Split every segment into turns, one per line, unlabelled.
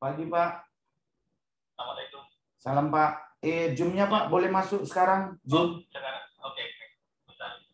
Pagi, Pak.
Assalamualaikum.
Salam, Pak. Zoom-nya, Pak, boleh masuk sekarang? Zoom.
Sekarang. Oke. Bentar.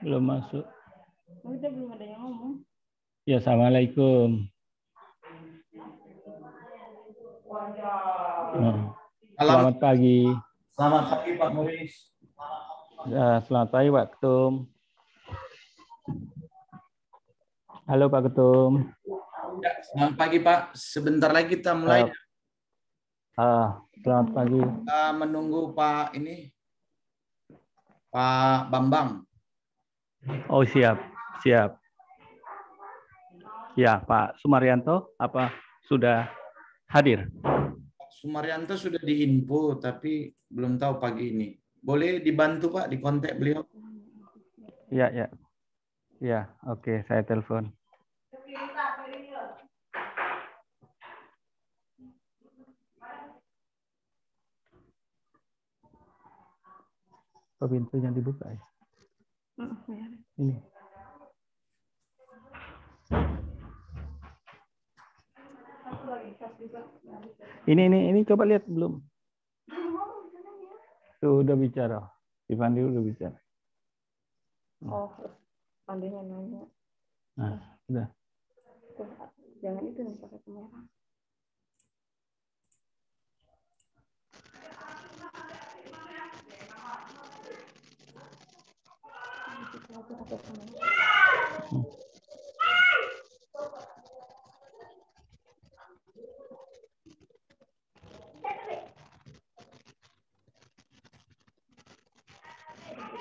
Belum masuk.
Kita belum ada yang ngomong.
Ya, assalamualaikum. Selamat pagi.
Selamat pagi Pak Moris.
Ya, selamat pagi Pak Ketum. Halo Pak Ketum.
Ya, selamat pagi Pak. Sebentar lagi kita mulai.
Selamat pagi.
Kita menunggu Pak Pak Bambang.
Oh, siap. Siap. Ya, Pak Sumaryanto, apa sudah hadir?
Pak Sumaryanto sudah diinfo, tapi belum tahu pagi ini. Boleh dibantu Pak, dikontak beliau?
Ya, ya. Ya, oke, saya telepon. Pintunya dibuka ya? Ini. Ini coba lihat belum? Tuh udah bicara. Ivandi udah bicara.
Oh, pandainya nanya.
Nah, udah.
Tuh, jangan itu nih pakai kamera.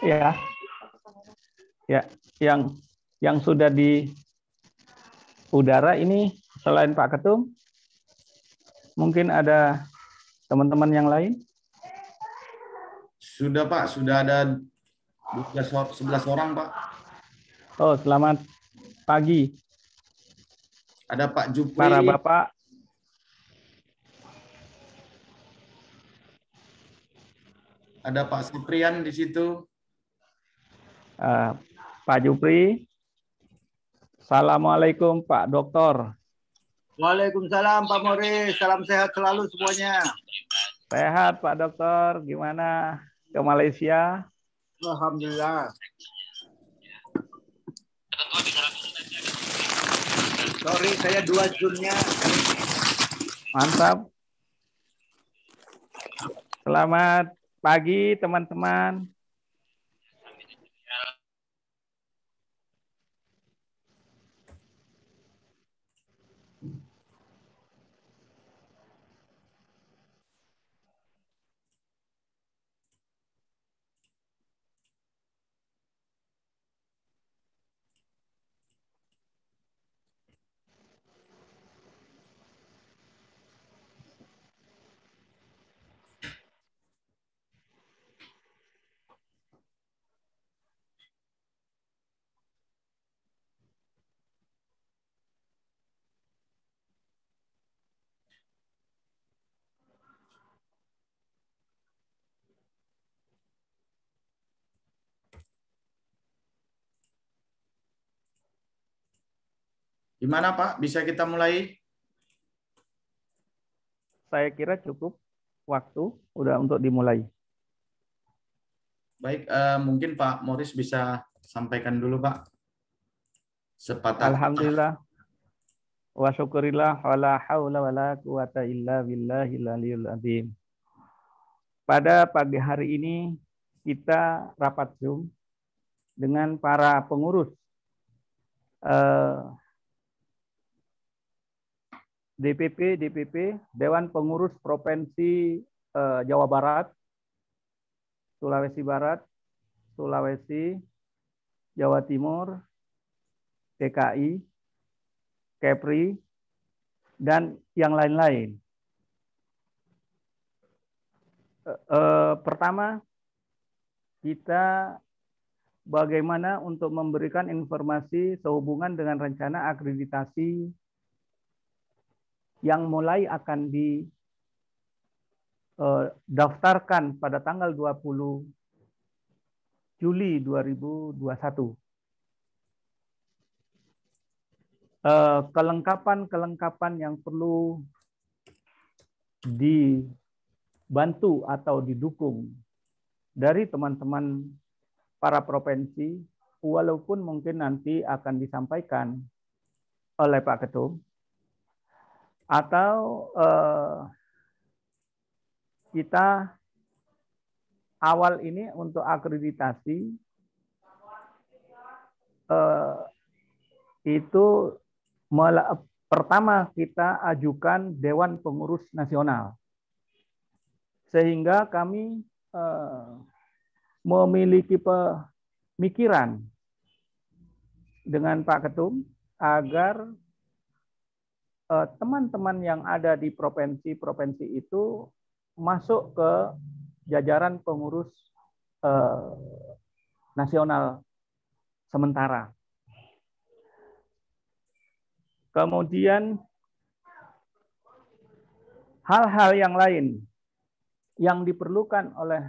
Ya. Ya, yang sudah di udara ini selain Pak Ketum, mungkin ada teman-teman yang lain?
Sudah Pak, sudah ada 11 orang Pak.
Oh, selamat pagi.
Ada Pak Jupri.
Para Bapak.
Ada Pak Supriyan di situ.
Pak Jupri. Assalamualaikum Pak Doktor.
Waalaikumsalam Pak Moris. Salam sehat selalu semuanya.
Sehat Pak Dokter. Gimana ke Malaysia?
Alhamdulillah. Sorry, saya 2 Zoom-nya.
Mantap. Selamat pagi teman-teman.
Gimana Pak? Bisa kita mulai?
Saya kira cukup waktu udah untuk dimulai.
Baik, mungkin Pak Moris bisa sampaikan dulu Pak. Sepatah.
Alhamdulillah. Wa syukurillah wa la haula wa la quwata illa billahil aliyul azim. Pada pagi hari ini kita rapat Zoom dengan para pengurus DPP, Dewan Pengurus Provinsi Jawa Barat, Sulawesi Barat, Sulawesi, Jawa Timur, DKI, Kepri, dan yang lain-lain. Pertama, kita bagaimana untuk memberikan informasi sehubungan dengan rencana akreditasi yang mulai akan daftarkan pada tanggal 20 Juli 2021. Kelengkapan yang perlu dibantu atau didukung dari teman-teman para provinsi, walaupun mungkin nanti akan disampaikan oleh Pak Ketum, atau kita awal ini untuk akreditasi itu pertama kita ajukan Dewan Pengurus Nasional, sehingga kami memiliki pemikiran dengan Pak Ketum agar teman-teman yang ada di provinsi-provinsi itu masuk ke jajaran pengurus nasional sementara. Kemudian hal-hal yang lain yang diperlukan oleh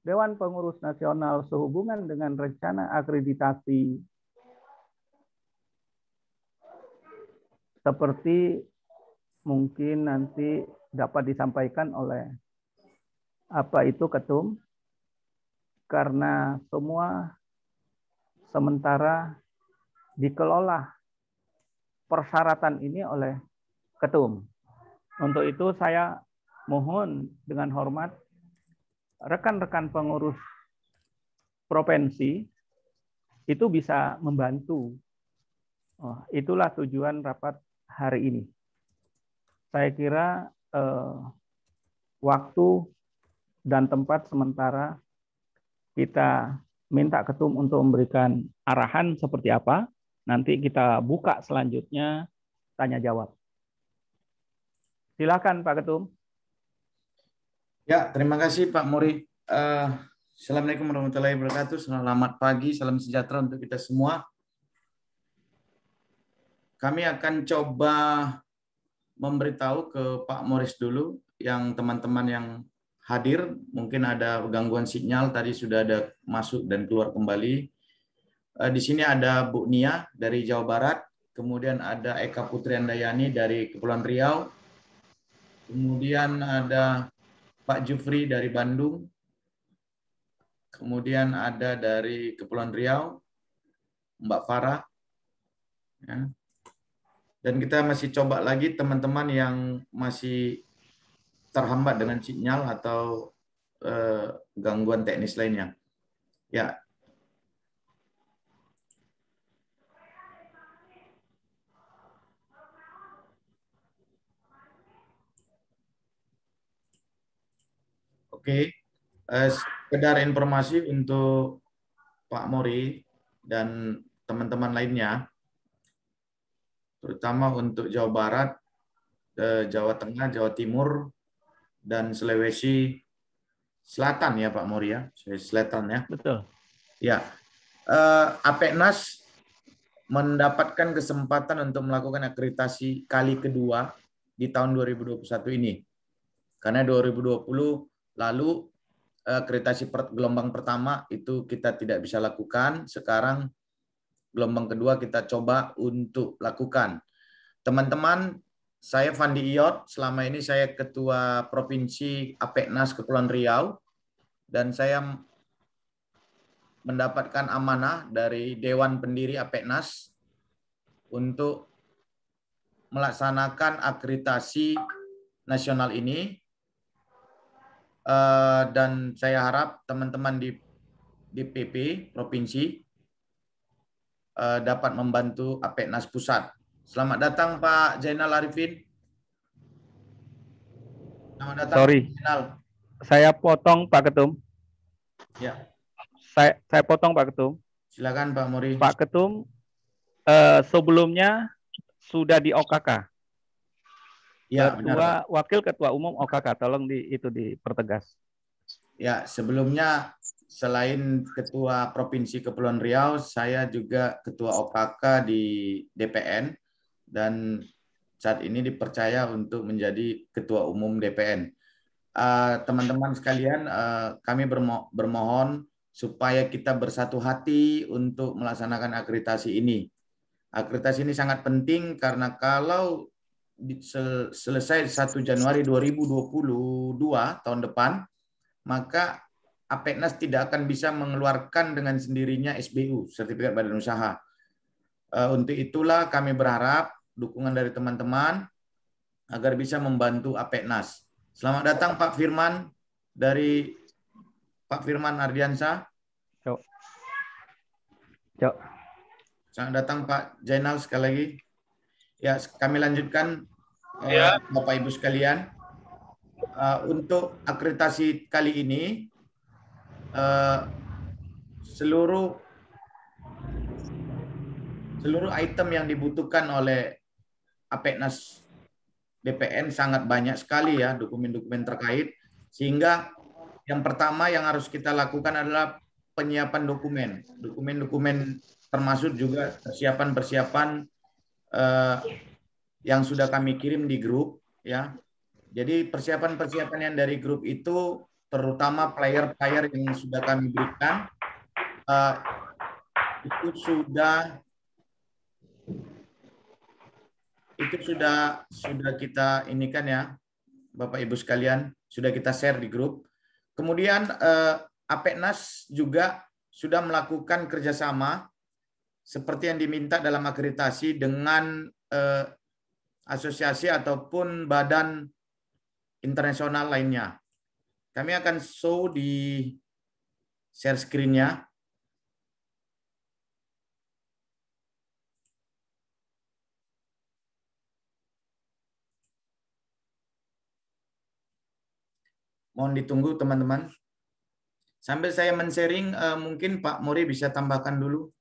Dewan Pengurus Nasional sehubungan dengan rencana akreditasi seperti mungkin nanti dapat disampaikan oleh apa itu Ketum, karena semua sementara dikelola persyaratan ini oleh Ketum. Untuk itu saya mohon dengan hormat rekan-rekan pengurus provinsi itu bisa membantu. Itulah tujuan rapat hari ini. Saya kira waktu dan tempat sementara kita minta Ketum untuk memberikan arahan seperti apa. Nanti kita buka selanjutnya tanya jawab. Silakan Pak Ketum.
Ya, terima kasih Pak Muri. Assalamualaikum warahmatullahi wabarakatuh. Selamat pagi, salam sejahtera untuk kita semua. Kami akan coba memberitahu ke Pak Moris dulu, yang teman-teman yang hadir, mungkin ada gangguan sinyal, tadi sudah ada masuk dan keluar kembali. Di sini ada Bu Nia dari Jawa Barat, kemudian ada Eka Putri Andayani dari Kepulauan Riau, kemudian ada Pak Jufri dari Bandung, kemudian ada dari Kepulauan Riau, Mbak Farah, ya. Dan kita masih coba lagi teman-teman yang masih terhambat dengan sinyal atau gangguan teknis lainnya. Ya. Oke. Sekedar informasi untuk Pak Mori dan teman-teman lainnya, terutama untuk Jawa Barat, Jawa Tengah, Jawa Timur, dan Sulawesi Selatan ya Pak Mori ya, Sulawesi Selatan ya.
Betul.
Ya, APENAS mendapatkan kesempatan untuk melakukan akreditasi kali kedua di tahun 2021 ini. Karena 2020 lalu akreditasi gelombang pertama itu kita tidak bisa lakukan, sekarang gelombang kedua kita coba untuk lakukan. Teman-teman, saya Fandi Iyot, selama ini saya Ketua Provinsi APENAS Kepulauan Riau, dan saya mendapatkan amanah dari Dewan Pendiri APENAS untuk melaksanakan akreditasi nasional ini, dan saya harap teman-teman di PP Provinsi dapat membantu APENAS Pusat. Selamat datang Pak Zainal Arifin. Selamat datang.
Sorry,
Pak Zainal.
Saya potong Pak Ketum.
Ya.
Saya potong Pak Ketum.
Silakan Pak Muri.
Pak Ketum, sebelumnya sudah di OKK.
Ya,
Ketua, Wakil Ketua Umum OKK, tolong itu dipertegas.
Ya, sebelumnya selain Ketua Provinsi Kepulauan Riau, saya juga Ketua OKK di DPN, dan saat ini dipercaya untuk menjadi Ketua Umum DPN. teman-teman sekalian, kami bermohon supaya kita bersatu hati untuk melaksanakan akreditasi ini. Akreditasi ini sangat penting karena kalau selesai 1 Januari 2022 tahun depan, maka Apeknas tidak akan bisa mengeluarkan dengan sendirinya SBU, Sertifikat Badan Usaha. Untuk itulah kami berharap dukungan dari teman-teman agar bisa membantu Apeknas. Selamat datang Pak Firman dari Pak Firman Ardiansa. Selamat datang Pak Jainal sekali lagi. Ya, kami lanjutkan Bapak Ibu sekalian. Untuk akreditasi kali ini seluruh item yang dibutuhkan oleh Apeknas BPN sangat banyak sekali ya, dokumen-dokumen terkait, sehingga yang pertama yang harus kita lakukan adalah penyiapan dokumen termasuk juga persiapan yang sudah kami kirim di grup ya. Jadi persiapan yang dari grup itu terutama player yang sudah kami berikan itu sudah kita inikan ya Bapak Ibu sekalian, sudah kita share di grup. Kemudian Apeknas juga sudah melakukan kerjasama seperti yang diminta dalam akreditasi dengan asosiasi ataupun badan internasional lainnya. Kami akan show di share screen-nya. Mohon ditunggu teman-teman. Sambil saya men-sharing, mungkin Pak Mori bisa tambahkan dulu.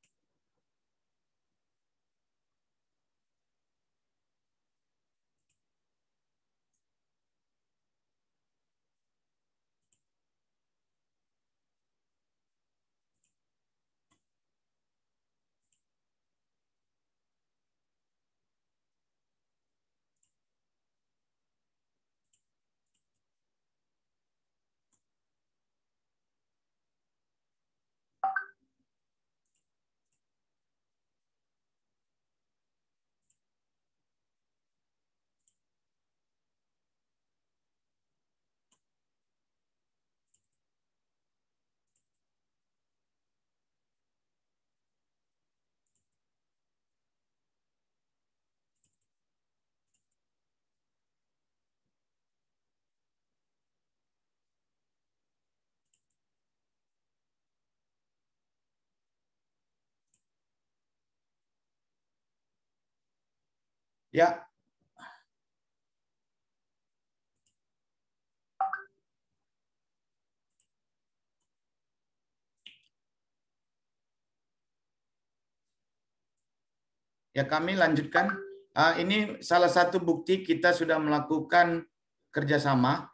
Ya. Ya, kami lanjutkan. Ini salah satu bukti kita sudah melakukan kerjasama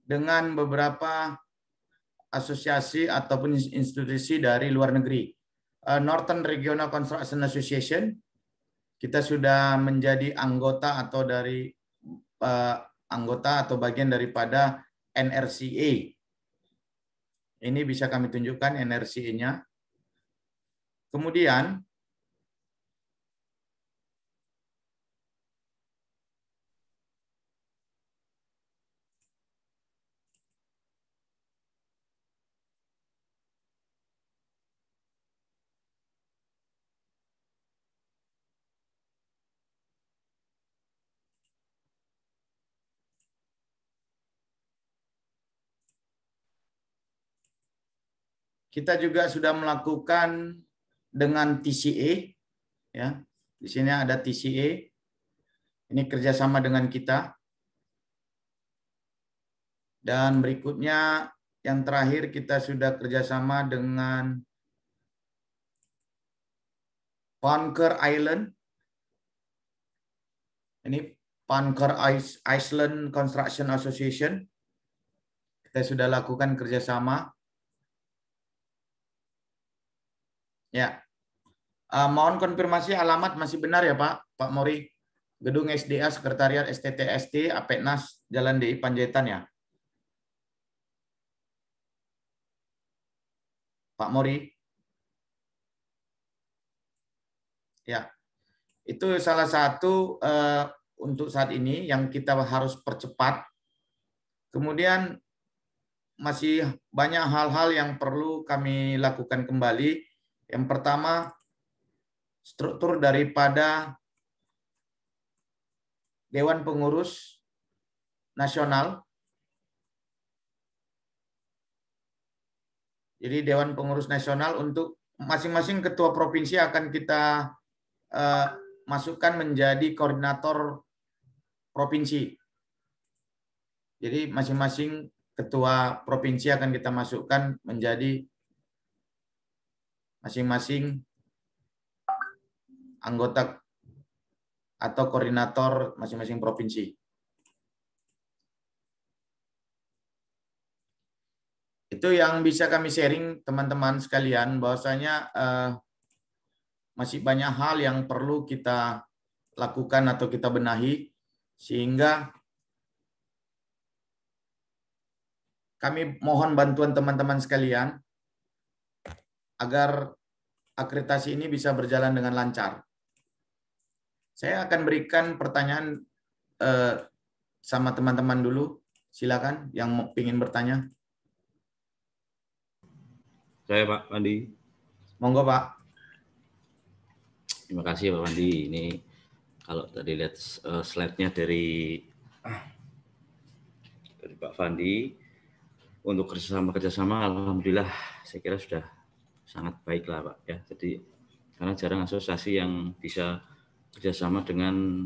dengan beberapa asosiasi ataupun institusi dari luar negeri. Northern Regional Construction Association, kita sudah menjadi anggota atau bagian daripada NRCA. Ini bisa kami tunjukkan NRCA-nya. Kemudian kita juga sudah melakukan dengan TCA, ya. Di sini ada TCA. Ini kerjasama dengan kita. Dan berikutnya yang terakhir kita sudah kerjasama dengan Panker Island. Ini Panker Island Construction Association. Kita sudah lakukan kerjasama. Ya, mohon konfirmasi alamat masih benar ya Pak Mori. Gedung SDA Sekretariat STTST Apeknas Jalan DI Panjaitan ya. Pak Mori. Ya. Itu salah satu untuk saat ini yang kita harus percepat. Kemudian masih banyak hal-hal yang perlu kami lakukan kembali. Yang pertama, struktur daripada Dewan Pengurus Nasional. Jadi Dewan Pengurus Nasional untuk masing-masing ketua provinsi akan kita masukkan menjadi koordinator provinsi. Jadi masing-masing ketua provinsi akan kita masukkan menjadi masing-masing anggota atau koordinator masing-masing provinsi. Itu yang bisa kami sharing teman-teman sekalian, bahwasanya masih banyak hal yang perlu kita lakukan atau kita benahi, sehingga kami mohon bantuan teman-teman sekalian agar akreditasi ini bisa berjalan dengan lancar. Saya akan berikan pertanyaan sama teman-teman dulu. Silakan yang ingin bertanya.
Saya Pak Pandi.
Monggo Pak.
Terima kasih Pak Pandi. Ini kalau tadi lihat slide-nya dari Pak Pandi, untuk kerjasama alhamdulillah saya kira sudah sangat baik lah Pak ya. Jadi karena jarang asosiasi yang bisa kerjasama dengan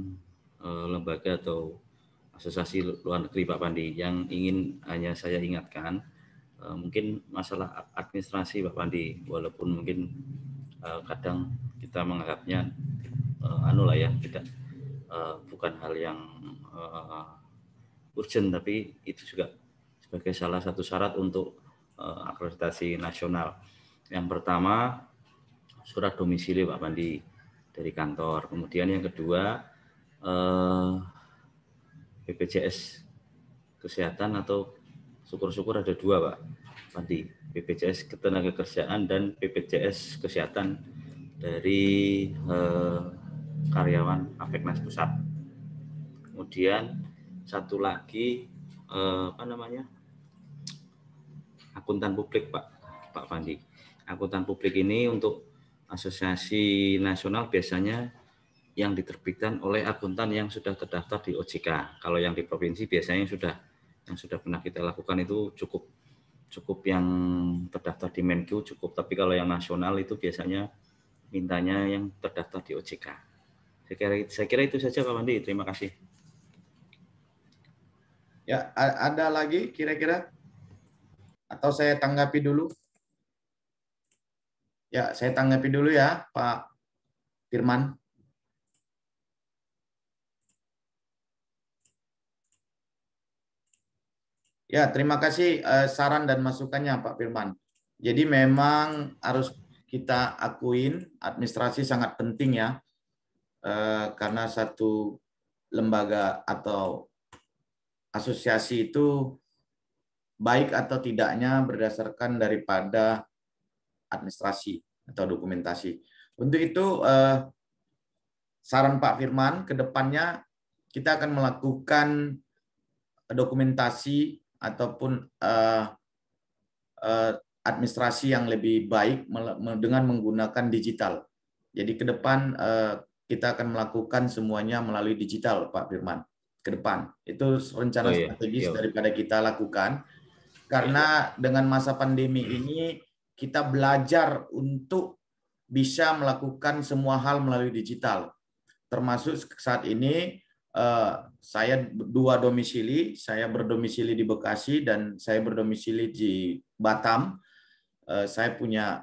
lembaga atau asosiasi luar negeri Pak Pandi. Yang ingin hanya saya ingatkan mungkin masalah administrasi Pak Pandi, walaupun mungkin kadang kita menganggapnya tidak bukan hal yang urgent, tapi itu juga sebagai salah satu syarat untuk akreditasi nasional. Yang pertama, surat domisili Pak Pandi dari kantor. Kemudian yang kedua, BPJS Kesehatan, atau syukur-syukur ada dua Pak Pandi, BPJS Ketenagakerjaan dan BPJS Kesehatan dari karyawan Apeknas Pusat. Kemudian satu lagi akuntan publik Pak Pandi. Akuntan publik ini untuk asosiasi nasional biasanya yang diterbitkan oleh akuntan yang sudah terdaftar di OJK. Kalau yang di provinsi biasanya yang sudah pernah kita lakukan itu cukup yang terdaftar di Menkyu cukup, tapi kalau yang nasional itu biasanya mintanya yang terdaftar di OJK. Saya kira itu saja Pak Pandi. Terima kasih.
Ya, ada lagi kira-kira? Atau saya tanggapi dulu? Ya, saya tanggapi dulu ya, Pak Firman. Ya, terima kasih saran dan masukannya Pak Firman. Jadi memang harus kita akuin administrasi sangat penting ya, karena satu lembaga atau asosiasi itu baik atau tidaknya berdasarkan daripada administrasi atau dokumentasi. Untuk itu saran Pak Firman, ke depannya kita akan melakukan dokumentasi ataupun administrasi yang lebih baik dengan menggunakan digital. Jadi ke depan kita akan melakukan semuanya melalui digital, Pak Firman. Ke depan itu rencana strategis daripada kita lakukan, karena dengan masa pandemi ini kita belajar untuk bisa melakukan semua hal melalui digital, termasuk saat ini saya dua domisili, saya berdomisili di Bekasi dan saya berdomisili di Batam. Saya punya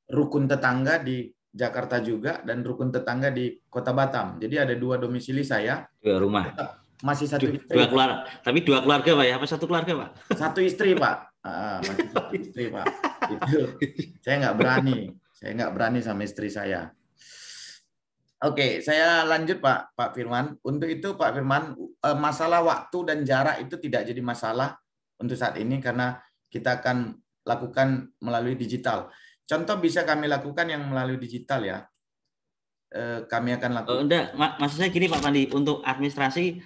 rukun tetangga di Jakarta juga dan rukun tetangga di Kota Batam. Jadi ada dua domisili saya.
Dua rumah.
Masih satu istri.
Dua keluarga. Tapi dua keluarga Pak ya? Apa satu keluarga Pak?
Satu istri Pak. Masih satu istri Pak. Itu saya nggak berani. Saya nggak berani sama istri saya. Oke, saya lanjut Pak Firman. Untuk itu Pak Firman, masalah waktu dan jarak itu tidak jadi masalah untuk saat ini karena kita akan lakukan melalui digital. Contoh bisa kami lakukan yang melalui digital ya. Kami akan lakukan.
Enggak, maksud saya gini Pak Pandi, untuk administrasi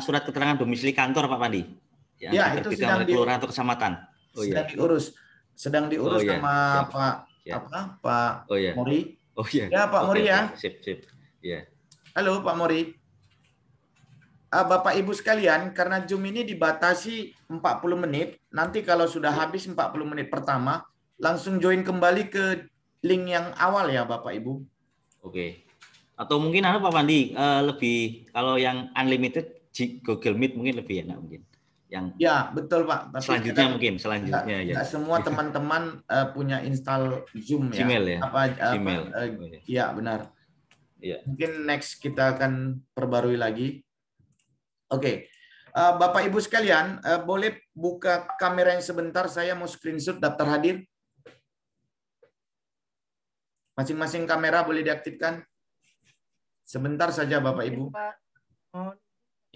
surat keterangan domisili kantor Pak Pandi. Yang
Ya, itu sedang
oleh kelurahan atau kecamatan.
Sedang diurus sama
siap.
Pak Mori.
Oh iya.
Ya Pak Mori ya.
Sip. Ya.
Halo Pak Mori. Bapak Ibu sekalian, karena Zoom ini dibatasi 40 menit, nanti kalau sudah habis 40 menit pertama, langsung join kembali ke link yang awal ya Bapak Ibu.
Oke. Atau mungkin Pak Pandi, lebih kalau yang unlimited Google Meet mungkin lebih enak mungkin.
Ya betul Pak. Tapi
selanjutnya ya.
Semua teman-teman punya install Zoom ya.
Gmail ya.
Gmail. Ya benar. Ya. Mungkin next kita akan perbarui lagi. Oke. Bapak Ibu sekalian, boleh buka kameranya sebentar. Saya mau screenshot daftar hadir. Masing-masing kamera boleh diaktifkan. Sebentar saja Bapak Ibu.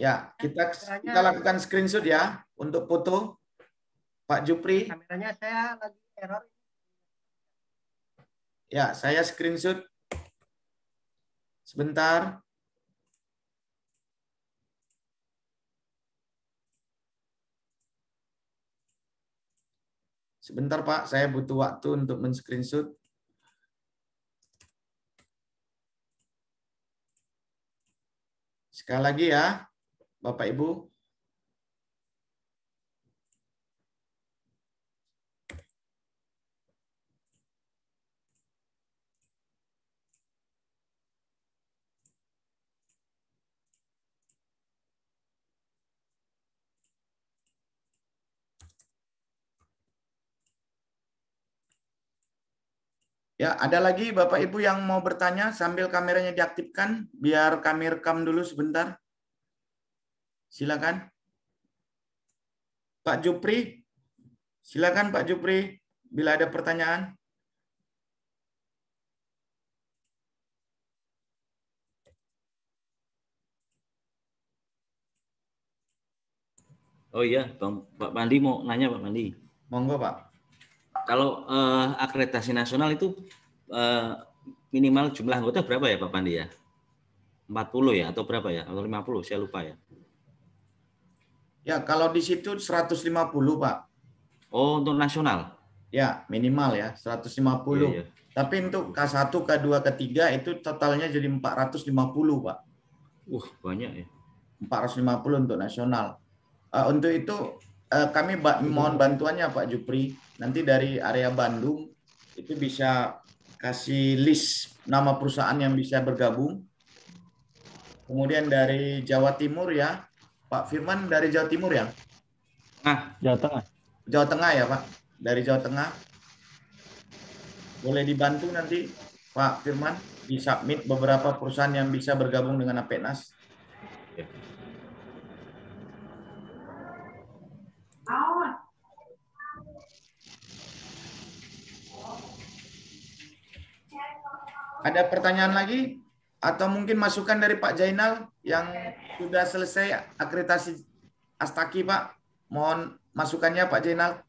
Ya, kita lakukan screenshot ya untuk foto. Pak Jupri.
Kameranya saya lagi error.
Ya, saya screenshot. Sebentar. Sebentar Pak, saya butuh waktu untuk men-screenshot. Sekali lagi ya. Bapak Ibu. Ya, ada lagi Bapak Ibu yang mau bertanya sambil kameranya diaktifkan, biar kami rekam dulu sebentar. Silakan. Pak Jupri. Silakan Pak Jupri bila ada pertanyaan.
Oh iya, Pak Pandi mau nanya Pak Pandi.
Monggo Pak.
Kalau akreditasi nasional itu minimal jumlah anggota berapa ya Pak Pandi ya? 40 ya atau berapa ya? Atau 50, saya lupa ya.
Ya, kalau di situ 150 Pak.
Oh, untuk nasional?
Ya, minimal ya, 150. Iya. Tapi untuk K1, K2, K3 itu totalnya jadi 450 Pak.
Banyak ya.
450 untuk nasional. Untuk itu kami mohon bantuannya Pak Jupri. Nanti dari area Bandung itu bisa kasih list nama perusahaan yang bisa bergabung. Kemudian dari Jawa Timur ya, Pak Firman dari Jawa Timur ya?
Jawa Tengah.
Jawa Tengah ya Pak, dari Jawa Tengah. Boleh dibantu nanti Pak Firman disubmit beberapa perusahaan yang bisa bergabung dengan APENAS. Ya. Ada pertanyaan lagi? Atau mungkin masukan dari Pak Jainal yang sudah selesai akreditasi Astaki, Pak. Mohon masukannya Pak Jainal.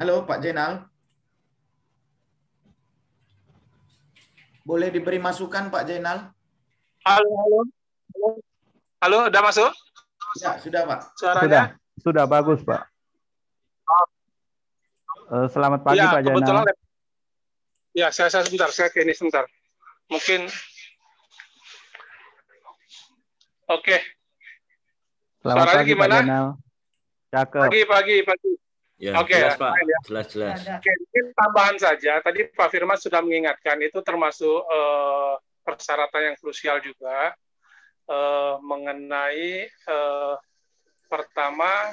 Halo Pak Jainal. Boleh diberi masukan Pak Jainal?
Halo, udah masuk?
Ya, sudah Pak.
Suaranya?
Sudah bagus Pak. Selamat pagi ya, Pak Jainal.
Ya, saya sebentar, saya ke ini sebentar. Mungkin. Oke.
Selamat pagi gimana? Pak Jainal. Cakep.
Pagi.
Ya, oke, jelas, Pak. Jelas.
Oke, mungkin tambahan saja. Tadi Pak Firman sudah mengingatkan itu termasuk persyaratan yang krusial juga mengenai pertama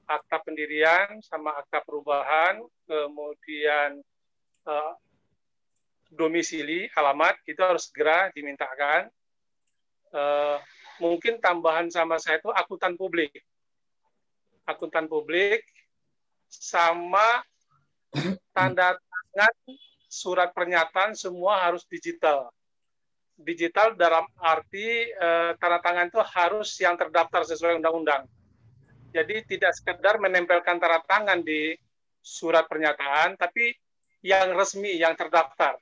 akta pendirian sama akta perubahan, kemudian domisili, alamat, itu harus segera dimintakan. Mungkin tambahan sama saya itu akuntan publik. Akuntan publik sama tanda tangan surat pernyataan semua harus digital. Digital dalam arti tanda tangan itu harus yang terdaftar sesuai undang-undang. Jadi tidak sekedar menempelkan tanda tangan di surat pernyataan, tapi yang resmi, yang terdaftar.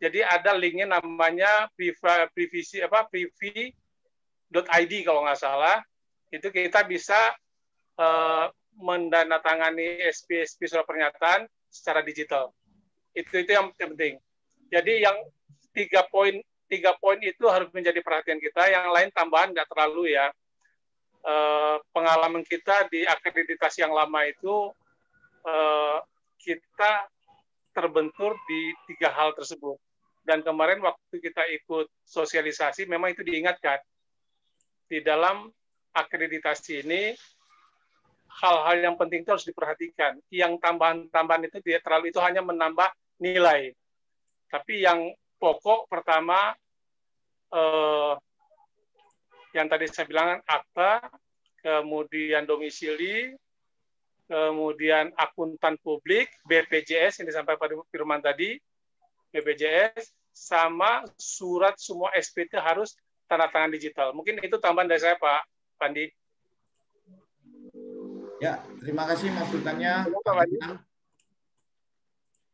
Jadi ada linknya namanya privi.id kalau nggak salah. Itu kita bisa mendandatangani SP surat pernyataan secara digital. Itu yang penting. Jadi yang 3 poin itu harus menjadi perhatian kita. Yang lain tambahan nggak terlalu ya. Pengalaman kita di akreditasi yang lama itu kita terbentur di 3 hal tersebut. Dan kemarin waktu kita ikut sosialisasi memang itu diingatkan. Di dalam akreditasi ini hal-hal yang penting itu harus diperhatikan. Yang tambahan-tambahan itu dia terlalu itu hanya menambah nilai. Tapi yang pokok pertama yang tadi saya bilang akta, kemudian domisili, kemudian akuntan publik, BPJS yang disampaikan Pak Firman tadi, BPJS, sama surat semua SPT harus tanda tangan digital. Mungkin itu tambahan dari saya, Pak Pandi.
Ya, terima kasih masukannya.
Pak Pandi.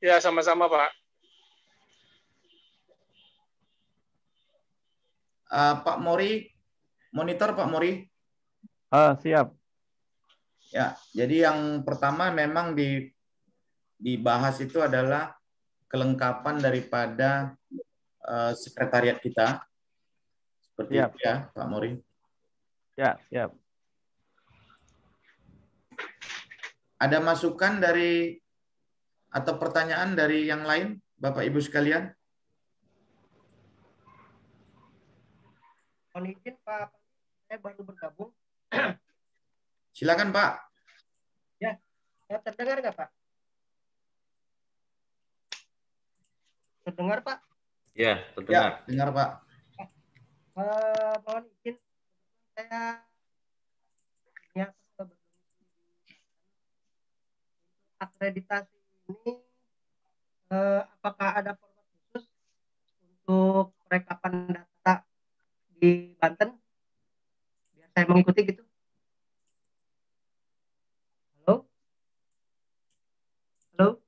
Ya, sama-sama, Pak.
Pak Mori, monitor Pak Mori.
Siap.
Ya, jadi yang pertama memang dibahas itu adalah kelengkapan daripada sekretariat kita. Seperti
Siap.
itu ya, Pak Mori.
Ya, siap.
Ada masukan dari atau pertanyaan dari yang lain, Bapak Ibu sekalian?
Mohon izin Pak, saya baru bergabung.
Silakan Pak.
Ya, saya terdengar nggak Pak? Terdengar Pak?
Ya, terdengar.
Ya, dengar Pak.
Mohon izin, saya akreditasi ini apakah ada format khusus untuk perekapan data di Banten? Biar saya mengikuti gitu. Halo? Halo?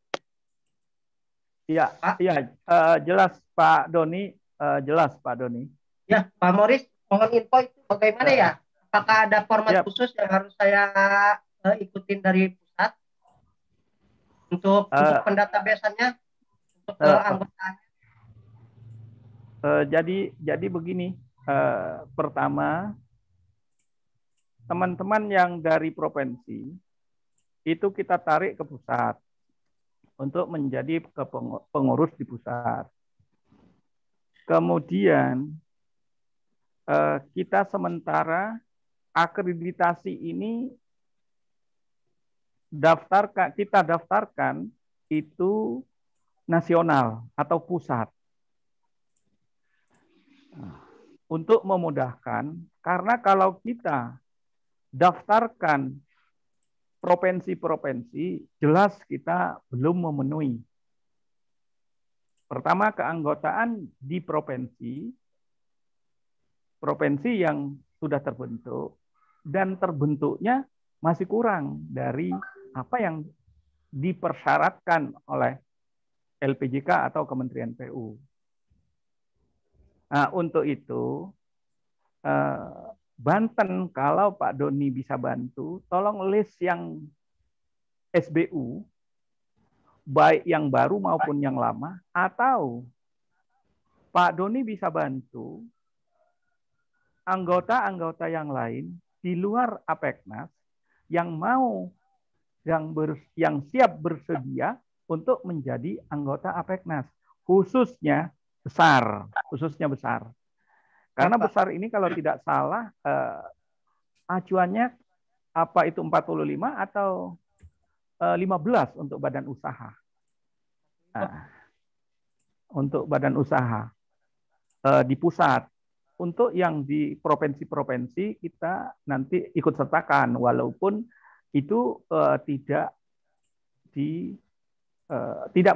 Iya,
Pak?
iya, jelas Pak Doni, jelas Pak Doni.
Ya, Pak Moris, mohon info itu bagaimana ya? Apakah ada format
Siap.
khusus yang harus saya ikutin dari pusat untuk pendatabaseannya, untuk keanggotaannya?
Jadi begini, pertama teman-teman yang dari provinsi itu kita tarik ke pusat untuk menjadi pengurus di pusat. Kemudian kita sementara akreditasi ini kita daftarkan itu nasional atau pusat. Untuk memudahkan, karena kalau kita daftarkan provinsi-provinsi, jelas kita belum memenuhi. Pertama, keanggotaan di provinsi yang sudah terbentuk, dan terbentuknya masih kurang dari apa yang dipersyaratkan oleh LPJK atau Kementerian PU. Nah, untuk itu, Banten, kalau Pak Doni bisa bantu, tolong list yang SBU, baik yang baru maupun yang lama, atau Pak Doni bisa bantu anggota-anggota yang lain di luar Apeknas yang mau, yang siap bersedia untuk menjadi anggota Apeknas, khususnya besar. Karena besar ini kalau tidak salah acuannya apa itu 45 atau 15 untuk badan usaha. untuk badan usaha di pusat. Untuk yang di provinsi-provinsi kita nanti ikut sertakan, walaupun itu tidak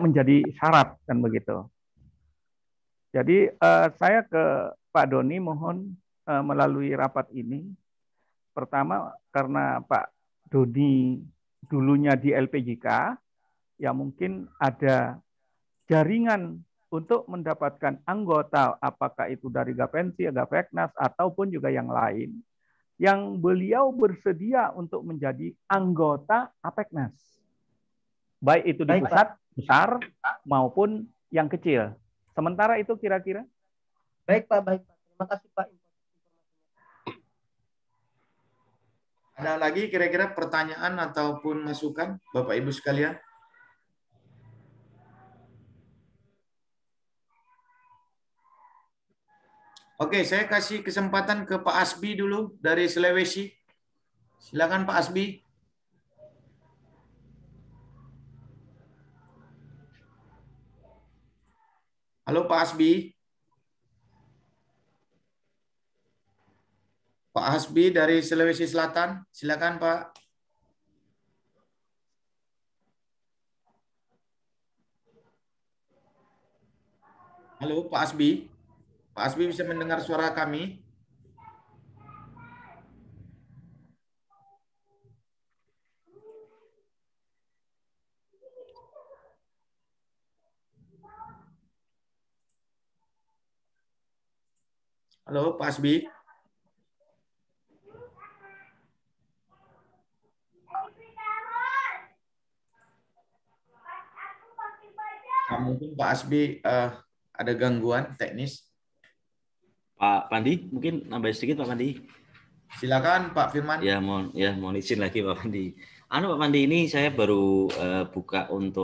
menjadi syarat kan begitu. Jadi saya ke Pak Doni mohon melalui rapat ini, pertama karena Pak Doni dulunya di LPJK, ya mungkin ada jaringan untuk mendapatkan anggota, apakah itu dari Gapensi, Gapeknas, ataupun juga yang lain, yang beliau bersedia untuk menjadi anggota Apeknas. Baik itu di pusat, besar, maupun yang kecil. Sementara itu kira-kira?
Baik Pak, baik Pak. Terima kasih Pak.
Ada lagi kira-kira pertanyaan ataupun masukan Bapak Ibu sekalian? Oke, saya kasih kesempatan ke Pak Asbi dulu dari Sulawesi. Silakan Pak Asbi. Halo Pak Asbi. Pak Asbi dari Sulawesi Selatan. Silakan Pak. Halo Pak Asbi. Pak Asbi bisa mendengar suara kami? Halo Pak Asbi. Mungkin Pak Asbi ada gangguan teknis.
Pak Pandi, mungkin nambah sedikit Pak Pandi.
Silakan Pak Firman.
Ya mohon izin lagi Pak Pandi. Pak Pandi, ini saya baru buka untuk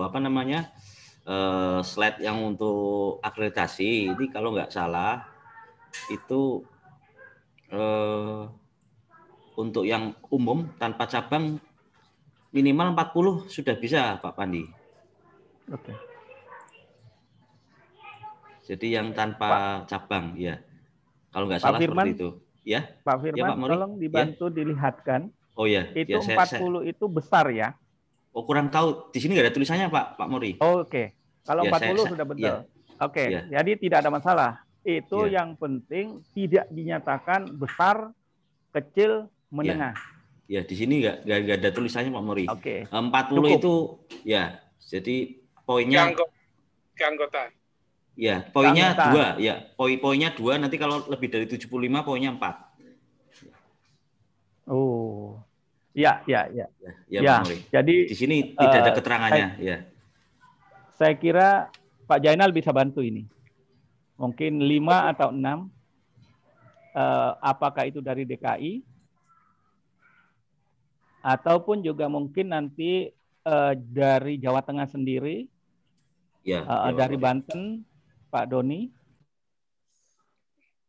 slide yang untuk akreditasi. Ini kalau nggak salah itu untuk yang umum tanpa cabang minimal 40 sudah bisa Pak Pandi.
Oke.
Jadi yang tanpa cabang ya. Kalau nggak salah
Firman,
seperti itu. Ya.
Pak Firman,
ya, Pak Mori.
tolong dibantu dilihatkan.
Oh ya.
Itu ya, 40 itu besar ya?
Oh kurang tahu. Di sini nggak ada tulisannya Pak Mori.
Oh, oke. Kalau ya, 40 sudah betul. Ya. Oke. Ya. Jadi tidak ada masalah. Itu yang penting tidak dinyatakan besar, kecil, menengah.
Ya di sini nggak ada tulisannya Pak Mori.
Oke.
40
cukup.
itu ya. Jadi poinnya.
Ke anggota.
Ya, poinnya 2 ya. Poinnya 2, nanti kalau lebih dari 75 poinnya 4.
Oh. Ya.
Ya,
Pak
Mori.
Jadi
di sini tidak ada keterangannya, ya.
Saya kira Pak Jainal bisa bantu ini. Mungkin 5 atau 6. Apakah itu dari DKI ataupun juga mungkin nanti dari Jawa Tengah sendiri.
Ya,
dari Banten Pak Doni.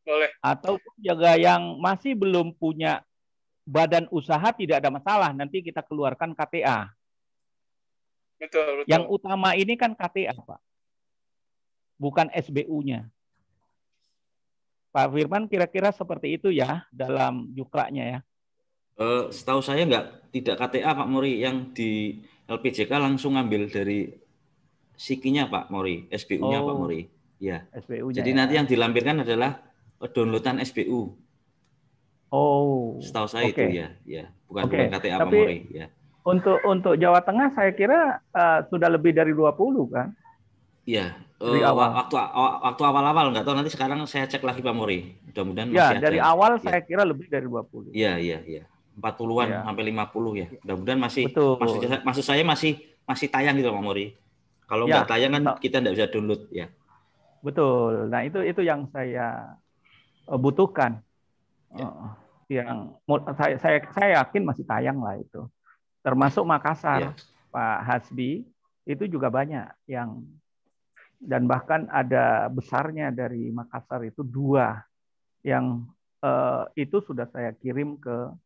Boleh.
Ataupun juga yang masih belum punya badan usaha tidak ada masalah. Nanti kita keluarkan KTA.
Betul.
Yang utama ini kan KTA, Pak. Bukan SBU-nya. Pak Firman kira-kira seperti itu ya dalam jukraknya ya.
Setahu saya tidak KTA Pak Mori, yang di LPJK langsung ngambil dari SIK-nya Pak Mori, SBU-nya Pak Mori. Ya.
SBU-nya.
Jadi nanti yang dilampirkan adalah downloadan SBU.
Oh.
Setahu saya itu ya. Bukan KTA
Tapi,
Pak Mori. Ya.
Untuk Jawa Tengah saya kira sudah lebih dari 20 kan?
Iya. Waktu awal-awal nggak tahu, nanti sekarang saya cek lagi Pak Mori. Mudah-mudahan masih ada.
Dari awal saya kira lebih dari 20.
Iya. 40-an sampai 50 ya. Mudah-mudahan masih.
Betul.
Maksud saya masih tayang gitu Pak Mori. Kalau nggak tayang kan kita nggak bisa download ya.
Betul. Nah itu yang saya butuhkan. Yang saya yakin masih tayang lah itu. Termasuk Makassar, Pak Hasbi itu juga banyak yang, dan bahkan ada besarnya dari Makassar itu 2 yang itu sudah saya kirim ke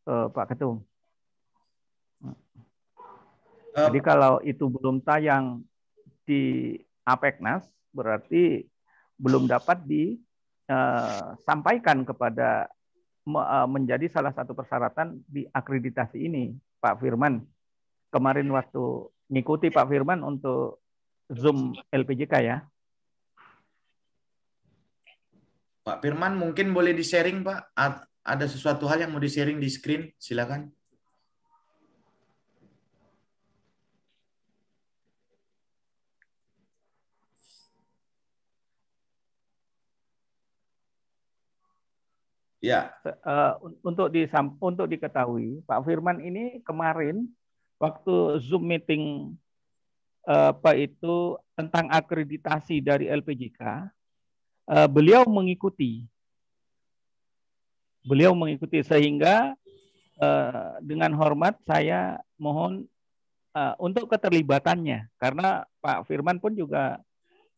Pak Ketum. Jadi kalau itu belum tayang di Apeknas, berarti belum dapat disampaikan kepada menjadi salah satu persyaratan di akreditasi ini, Pak Firman. Kemarin waktu ngikuti Pak Firman untuk Zoom LPJK ya.
Pak Firman mungkin boleh di-sharing, Pak. Ada sesuatu hal yang mau di-sharing di screen, silakan. Ya.
Untuk diketahui, Pak Firman ini kemarin waktu Zoom meeting tentang akreditasi dari LPJK, beliau mengikuti sehingga dengan hormat saya mohon untuk keterlibatannya, karena Pak Firman pun juga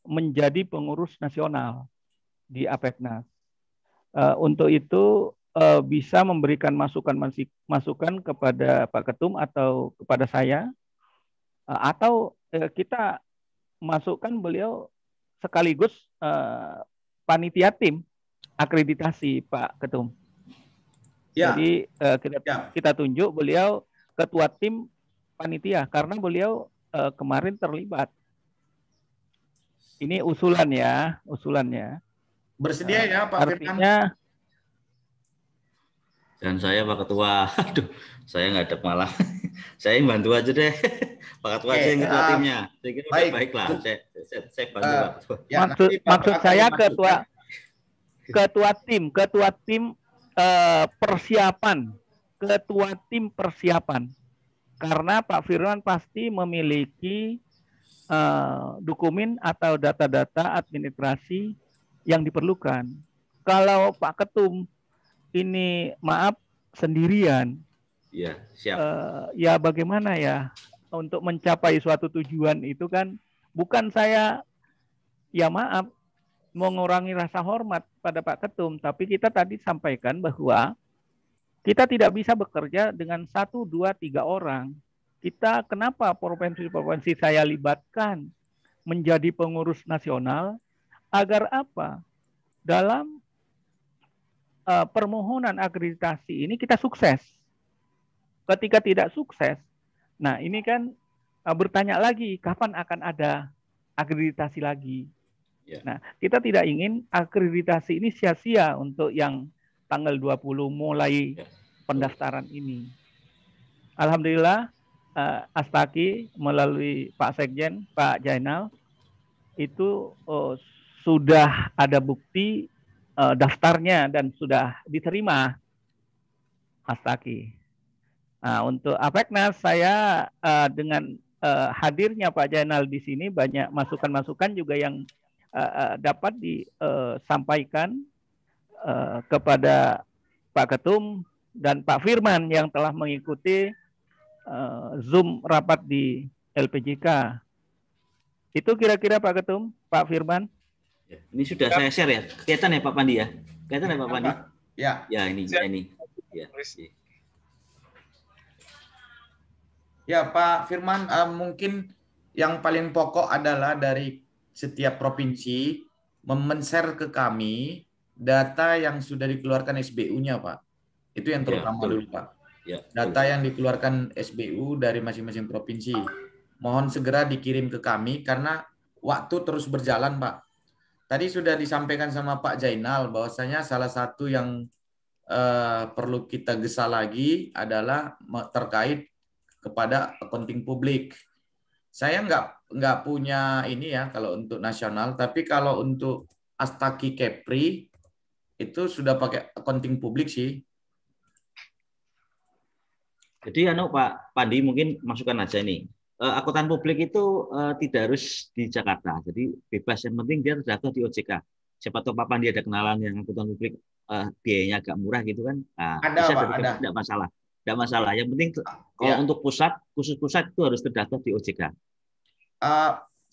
menjadi pengurus nasional di APEKNAS. Untuk itu bisa memberikan masukan kepada Pak Ketum atau kepada saya, atau kita masukkan beliau sekaligus panitia tim akreditasi, Pak Ketum.
Ya.
Jadi kita tunjuk beliau ketua tim panitia karena beliau kemarin terlibat. Ini usulannya.
Bersedia ya Pak Firman?
Dan saya Pak Ketua, aduh, saya nggak ada malah. Saya yang bantu aja deh. Pak Ketua aja yang ketua timnya. Saya kira baiklah. Saya bantu Pak Ketua.
Maksud saya ketua tim persiapan. Ketua tim persiapan. Karena Pak Firman pasti memiliki dokumen atau data-data administrasi yang diperlukan. Kalau Pak Ketum ini maaf sendirian,
ya siap.
Ya bagaimana ya untuk mencapai suatu tujuan itu kan bukan saya ya maaf mengurangi rasa hormat pada Pak Ketum, tapi kita tadi sampaikan bahwa kita tidak bisa bekerja dengan 1, 2, 3 orang. Kita kenapa provinsi-provinsi saya libatkan menjadi pengurus nasional? Agar apa? Dalam permohonan akreditasi ini kita sukses. Ketika tidak sukses, nah ini kan bertanya lagi kapan akan ada akreditasi lagi.
Yeah.
Nah, kita tidak ingin akreditasi ini sia-sia untuk yang tanggal 20 mulai pendaftaran ini. Alhamdulillah Astaki melalui Pak Sekjen, Pak Jainal itu sudah ada bukti daftarnya dan sudah diterima Astaki. Nah, untuk APEKNAS saya dengan hadirnya Pak Jainal di sini banyak masukan-masukan juga yang dapat disampaikan kepada Pak Ketum dan Pak Firman yang telah mengikuti Zoom rapat di LPJK. Itu kira-kira Pak Ketum, Pak Firman.
Ini sudah saya share ya. Kelihatan ya Pak Pandi ya? Kelihatan ya Pak Pandi?
Ya.
Ya ini. Ya.
Ya Pak Firman, mungkin yang paling pokok adalah dari setiap provinsi men-share ke kami data yang sudah dikeluarkan SBU-nya Pak. Itu yang terutama dulu Pak.
Ya,
data yang dikeluarkan SBU dari masing-masing provinsi. Mohon segera dikirim ke kami karena waktu terus berjalan Pak. Tadi sudah disampaikan sama Pak Jainal bahwasanya salah satu yang perlu kita gesa lagi adalah terkait kepada accounting publik. Saya nggak punya ini ya kalau untuk nasional, tapi kalau untuk Astaki Kepri itu sudah pakai accounting publik sih.
Jadi Pak Pandi mungkin masukkan aja nih. Akuntan publik itu tidak harus di Jakarta, jadi bebas, yang penting dia terdaftar di OJK. Siapa tahu Pak Pandi ada kenalan yang akuntan publik biayanya agak murah gitu kan?
Ada
bisa
Pak, ada.
Tidak masalah. Yang penting kalau untuk khusus pusat itu harus terdaftar di OJK.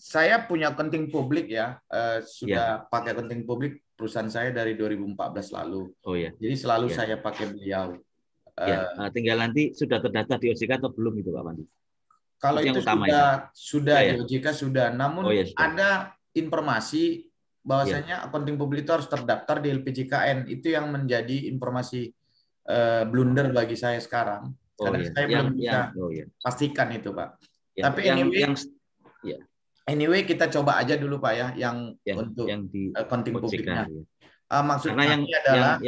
Saya punya accounting publik ya, sudah pakai accounting publik perusahaan saya dari 2014 lalu.
Oh ya.
Jadi selalu saya pakai beliau.
Tinggal nanti sudah terdaftar di OJK atau belum itu Pak Pandi?
Kalau itu sudah di OJK sudah, namun informasi bahwasanya akunting publik itu harus terdaftar di LPJKN. Itu yang menjadi informasi blunder bagi saya sekarang. Karena saya belum bisa pastikan itu, Pak. Tapi anyway kita coba aja dulu, Pak, ya, yang untuk di akunting publiknya. Maksud kami adalah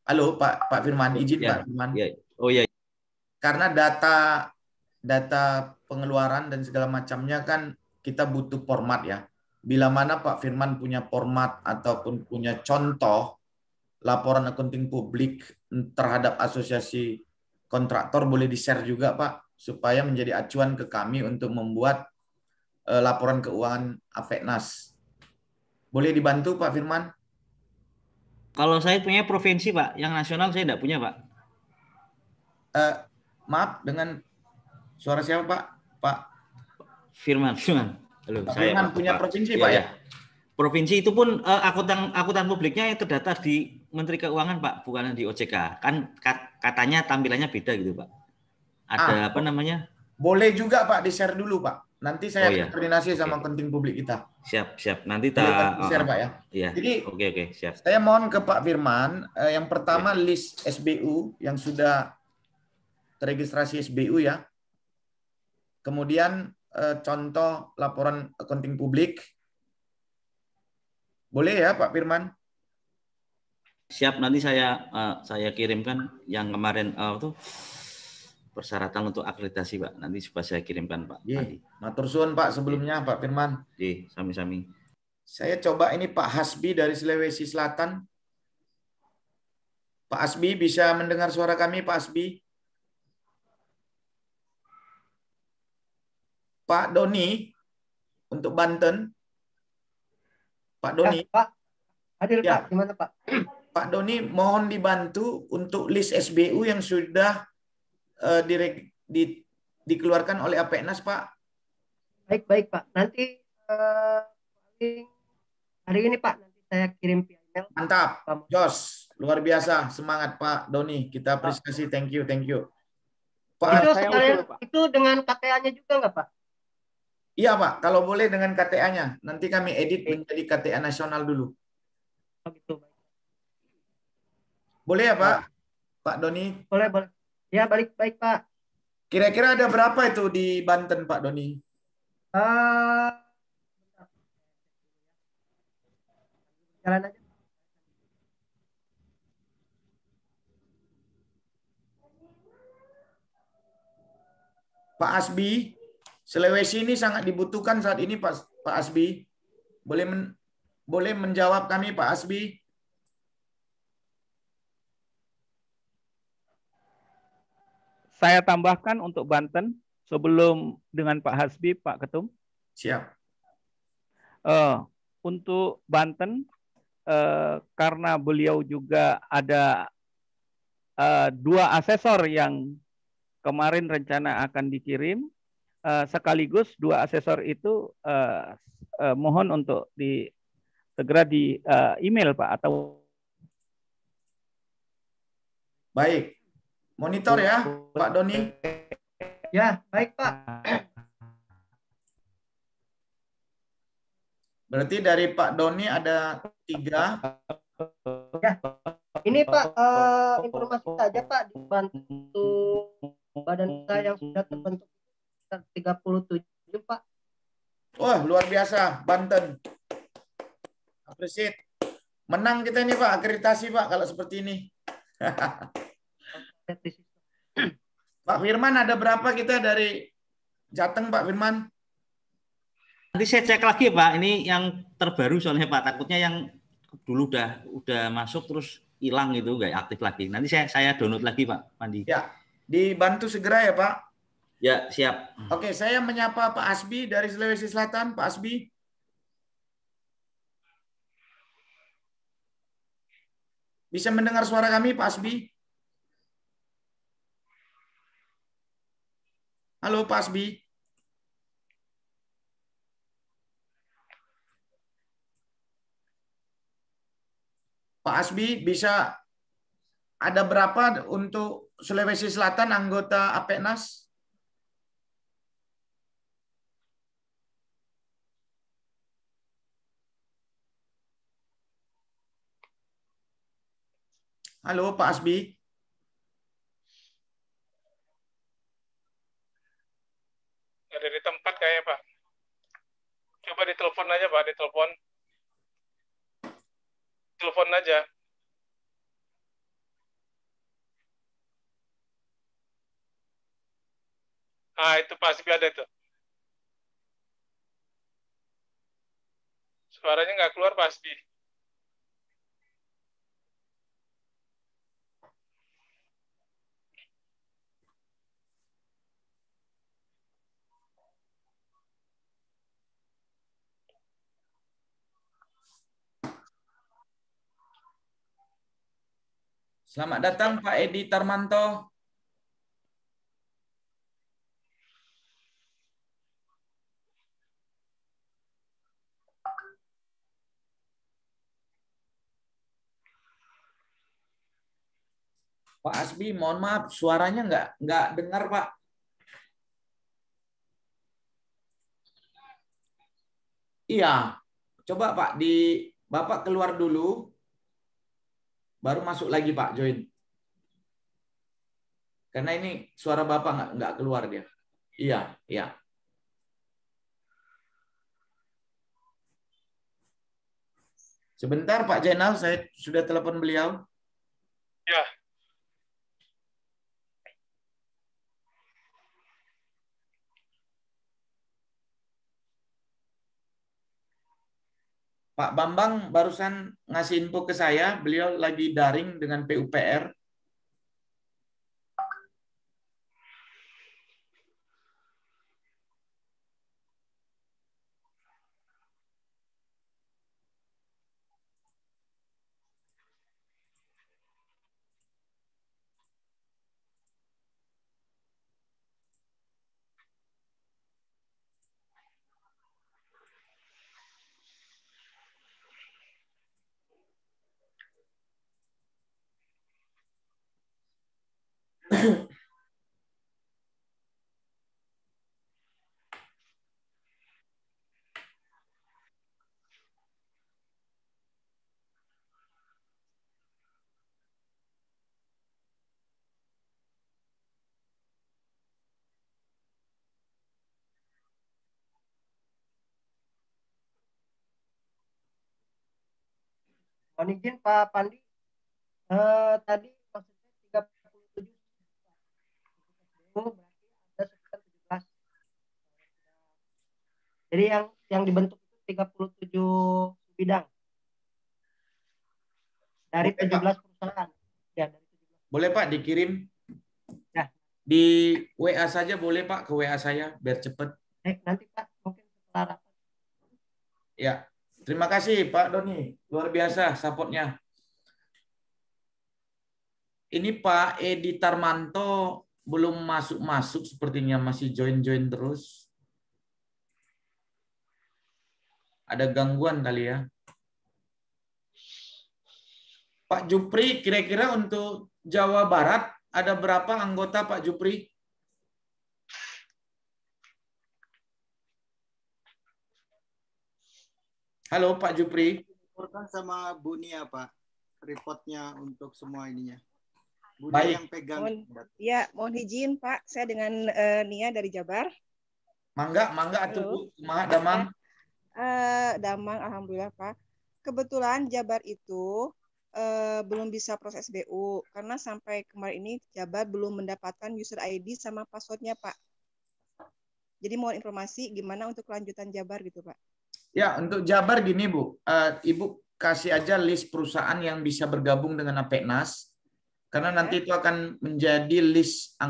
halo Pak Firman, izin Pak Firman.
Oh iya.
Karena data pengeluaran dan segala macamnya kan kita butuh format ya. Bila mana Pak Firman punya format ataupun punya contoh laporan akunting publik terhadap asosiasi kontraktor, boleh di-share juga Pak, supaya menjadi acuan ke kami untuk membuat laporan keuangan Apeknas. Boleh dibantu Pak Firman?
Kalau saya punya provinsi Pak, yang nasional saya tidak punya Pak.
Maaf, dengan suara siapa Pak? Pak
Firman. Halo,
Pak
saya
Firman
Pak,
punya
Pak.
provinsi Pak ya?
Provinsi itu pun akuntan publiknya yang terdaftar di Menteri Keuangan Pak, bukan di OJK. Kan katanya tampilannya beda gitu Pak. Ada apa namanya?
Boleh juga Pak di-share dulu Pak. Nanti saya akan koordinasi sama akunting publik kita.
Siap. Nanti
di-share Pak ya.
Iya.
Jadi
oke, siap.
Saya mohon ke Pak Firman, yang pertama list SBU yang sudah teregistrasi SBU ya. Kemudian contoh laporan akunting publik. Boleh ya Pak Firman?
Siap, nanti saya kirimkan yang kemarin tuh persyaratan untuk akreditasi Pak. Nanti coba saya kirimkan Pak.
Matur suwun Pak sebelumnya Pak Firman.
Sami-sami.
Saya coba ini Pak Hasbi dari Sulawesi Selatan. Pak Hasbi bisa mendengar suara kami Pak Hasbi? Pak Doni untuk Banten. Pak Doni.
Ya, Pak. Hadir ya. Pak, gimana Pak?
Pak Doni mohon dibantu untuk list SBU yang sudah dikeluarkan oleh Apeknas Pak.
Baik Pak. Nanti hari ini Pak, nanti saya kirim via email.
Mantap, Jos, luar biasa, semangat Pak Doni, kita apresiasi, thank you.
Pak, itu dengan KTA-nya juga nggak Pak?
Iya Pak, kalau boleh dengan KTA-nya, nanti kami edit menjadi KTA nasional dulu.
Begitu.
Boleh ya Pak, Pak Doni?
Boleh. Ya, baik Pak.
Kira-kira ada berapa itu di Banten Pak Doni?
Jalan aja.
Pak Asbi, Sulawesi ini sangat dibutuhkan saat ini Pak Asbi. Boleh menjawab kami Pak Asbi?
Saya tambahkan untuk Banten sebelum dengan Pak Hasbi, Pak Ketum.
Siap.
Untuk Banten, karena beliau juga ada 2 asesor yang kemarin rencana akan dikirim, sekaligus 2 asesor itu mohon untuk segera di email Pak atau.
Baik. Monitor ya, Pak Doni.
Ya, baik Pak.
Berarti dari Pak Doni ada 3.
Ya, ini Pak informasi saja Pak, dibantu badan usaha yang sudah terbentuk 37 Pak.
Wah, luar biasa, Banten. Appreciate. Menang kita ini Pak, akreditasi Pak kalau seperti ini. Pak Firman, ada berapa kita dari Jateng Pak Firman?
Nanti saya cek lagi Pak, ini yang terbaru soalnya Pak, takutnya yang dulu udah masuk terus hilang gitu, nggak aktif lagi. Nanti saya download lagi Pak Pandi.
Ya, dibantu segera ya Pak.
Ya, siap.
Oke, saya menyapa Pak Asbi dari Sulawesi Selatan. Pak Asbi. Bisa mendengar suara kami Pak Asbi? Halo Pak Asbi. Pak Asbi, bisa ada berapa untuk Sulawesi Selatan anggota Apeknas? Halo Pak Asbi.
Ada di tempat kayaknya, Pak. Coba ditelepon aja, Pak. Ditelepon. Telepon aja. Ah, itu Pak Asbi ada itu. Suaranya nggak keluar, Pak Asbi.
Selamat datang Pak Edi Tarmanto. Pak Asbi, mohon maaf, suaranya nggak dengar Pak. Iya, coba Pak Bapak keluar dulu, baru masuk lagi Pak join. Karena ini suara Bapak nggak keluar dia. Iya, iya. Sebentar Pak Jainal, saya sudah telepon beliau.
Ya.
Pak Bambang barusan ngasih info ke saya, beliau lagi daring dengan PUPR.
Mohon izin Pak Pandi, tadi maksudnya 37 berarti ada sekitar 17. Jadi yang dibentuk itu 37 bidang dari
Boleh,
17 perusahaan. Ya, dari 17.
Boleh Pak dikirim?
Ya.
Di WA saja boleh Pak, ke WA saya biar cepat.
Nanti Pak mungkin setelah rapat.
Ya, terima kasih Pak Doni, luar biasa supportnya. Ini Pak Edi Tarmanto belum masuk-masuk, sepertinya masih join-join terus. Ada gangguan kali ya. Pak Jupri, kira-kira untuk Jawa Barat ada berapa anggota Pak Jupri? Halo Pak Jupri.
Sama Bu Nia Pak, reportnya untuk semua ininya. Bu
Baik.
Nia yang pegang.
Mohon izin Pak, saya dengan Nia dari Jabar.
Mangga atuh Bu, kumaha Damang?
Damang, alhamdulillah Pak. Kebetulan Jabar itu belum bisa proses SBU karena sampai kemarin ini Jabar belum mendapatkan user ID sama passwordnya Pak. Jadi mohon informasi gimana untuk kelanjutan Jabar gitu Pak.
Ya, untuk Jabar gini Bu, Ibu kasih aja list perusahaan yang bisa bergabung dengan APEKNAS, karena nanti itu akan menjadi list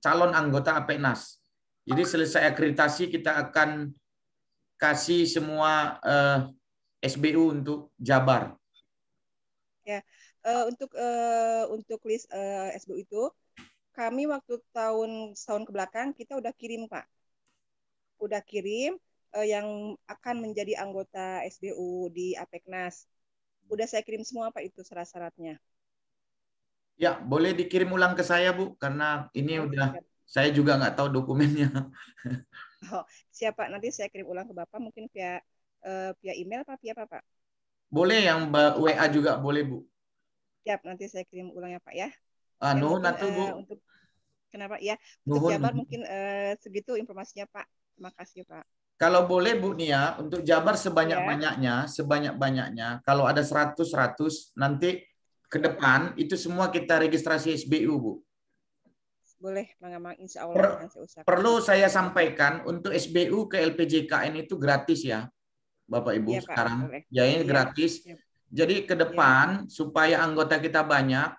calon anggota APEKNAS. Jadi selesai akreditasi kita akan kasih semua SBU untuk Jabar.
Ya, untuk list SBU itu kami waktu tahun kebelakang kita udah kirim Pak, udah kirim yang akan menjadi anggota SBU di APEKNAS. Udah saya kirim semua Pak itu syarat-syaratnya.
Ya, boleh dikirim ulang ke saya Bu, karena ini udah saya juga nggak tahu dokumennya.
Oh, siap Pak, nanti saya kirim ulang ke Bapak mungkin via email Pak, via apa Pak?
Boleh yang WA juga boleh Bu.
Siap, nanti saya kirim ulang ya Pak ya.
Nuhun
mungkin,
atuh Bu.
untuk kenapa ya? Untuk
Nuhun.
Jabar mungkin segitu informasinya Pak. Terima kasih Pak.
Kalau boleh Bu Nia, untuk Jabar
Ya,
sebanyak-banyaknya, kalau ada 100, nanti ke depan itu semua kita registrasi SBU Bu.
boleh Mang Insya Allah akan saya usahakan.
Perlu saya sampaikan untuk SBU ke LPJKN itu gratis ya, Bapak Ibu
Iya, Pak,
sekarang.
boleh.
Ya ini
Iya,
gratis.
iya.
Jadi ke depan supaya anggota kita banyak,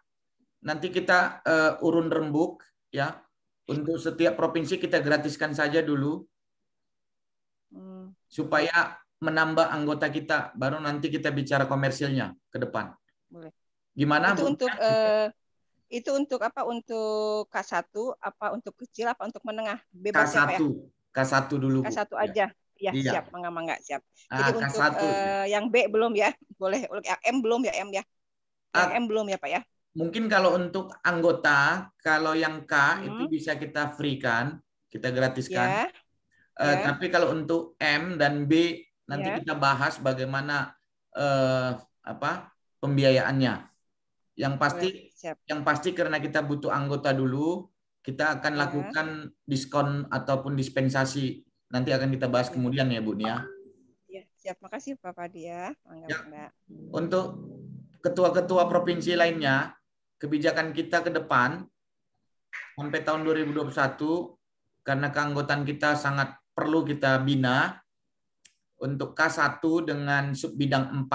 nanti kita urun rembuk ya. Untuk setiap provinsi kita gratiskan saja dulu. Supaya menambah anggota kita, baru nanti kita bicara komersilnya ke depan.
Boleh.
Gimana
Itu
Bu?
itu untuk apa? Untuk K1 apa untuk kecil apa untuk menengah? Bebas
K1.
ya Pak ya?
K1 dulu Bu.
K1 aja. Ya,
Iya.
siap, Mangga siap. Jadi untuk
K1.
yang B belum ya? Boleh. M belum ya, M ya? Yang M belum ya Pak ya?
Mungkin kalau untuk anggota, kalau yang K itu bisa kita free kan, kita gratiskan. Tapi kalau untuk M dan B nanti kita bahas bagaimana pembiayaannya. Yang pasti karena kita butuh anggota dulu, kita akan lakukan diskon ataupun dispensasi. Nanti akan kita bahas kemudian ya Bu Nia.
Ya, siap. Makasih Pak Padi ya. Mangga.
Untuk ketua-ketua provinsi lainnya, kebijakan kita ke depan sampai tahun 2021 karena keanggotaan kita sangat perlu kita bina untuk K1 dengan subbidang 4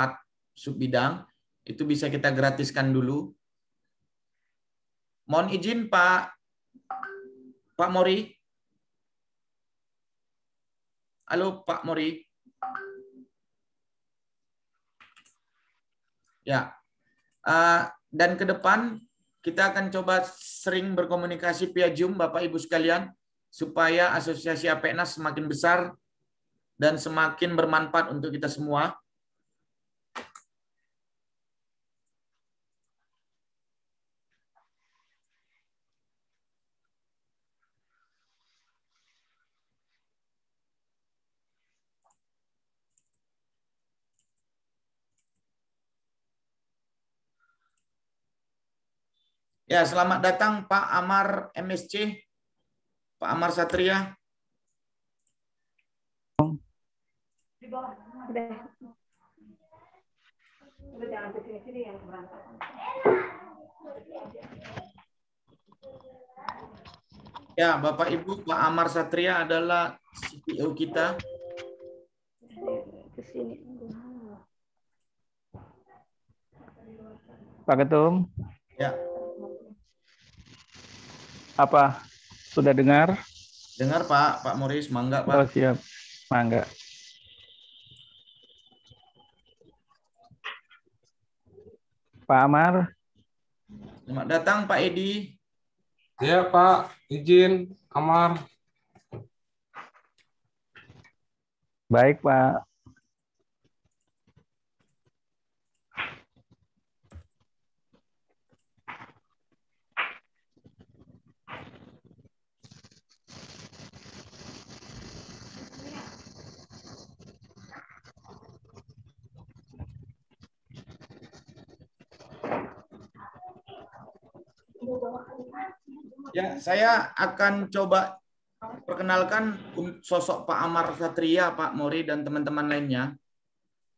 subbidang itu bisa kita gratiskan dulu. Mohon izin Pak Mori. Halo Pak Mori. Ya. Dan ke depan kita akan coba sering berkomunikasi via Zoom Bapak Ibu sekalian supaya asosiasi APENAS semakin besar dan semakin bermanfaat untuk kita semua. Ya, selamat datang Pak Amar MSC, Pak Amar Satria. Ya, Bapak Ibu, Pak Amar Satria adalah CPO kita.
Pak Ketum.
Ya.
Apa sudah dengar?
Dengar Pak Moris, mangga Pak.
Oh siap, mangga. Pak Amar.
Selamat datang Pak Edi.
Ya Pak, izin Amar.
Baik Pak.
Ya, saya akan coba perkenalkan sosok Pak Amar Satria, Pak Mori, dan teman-teman lainnya.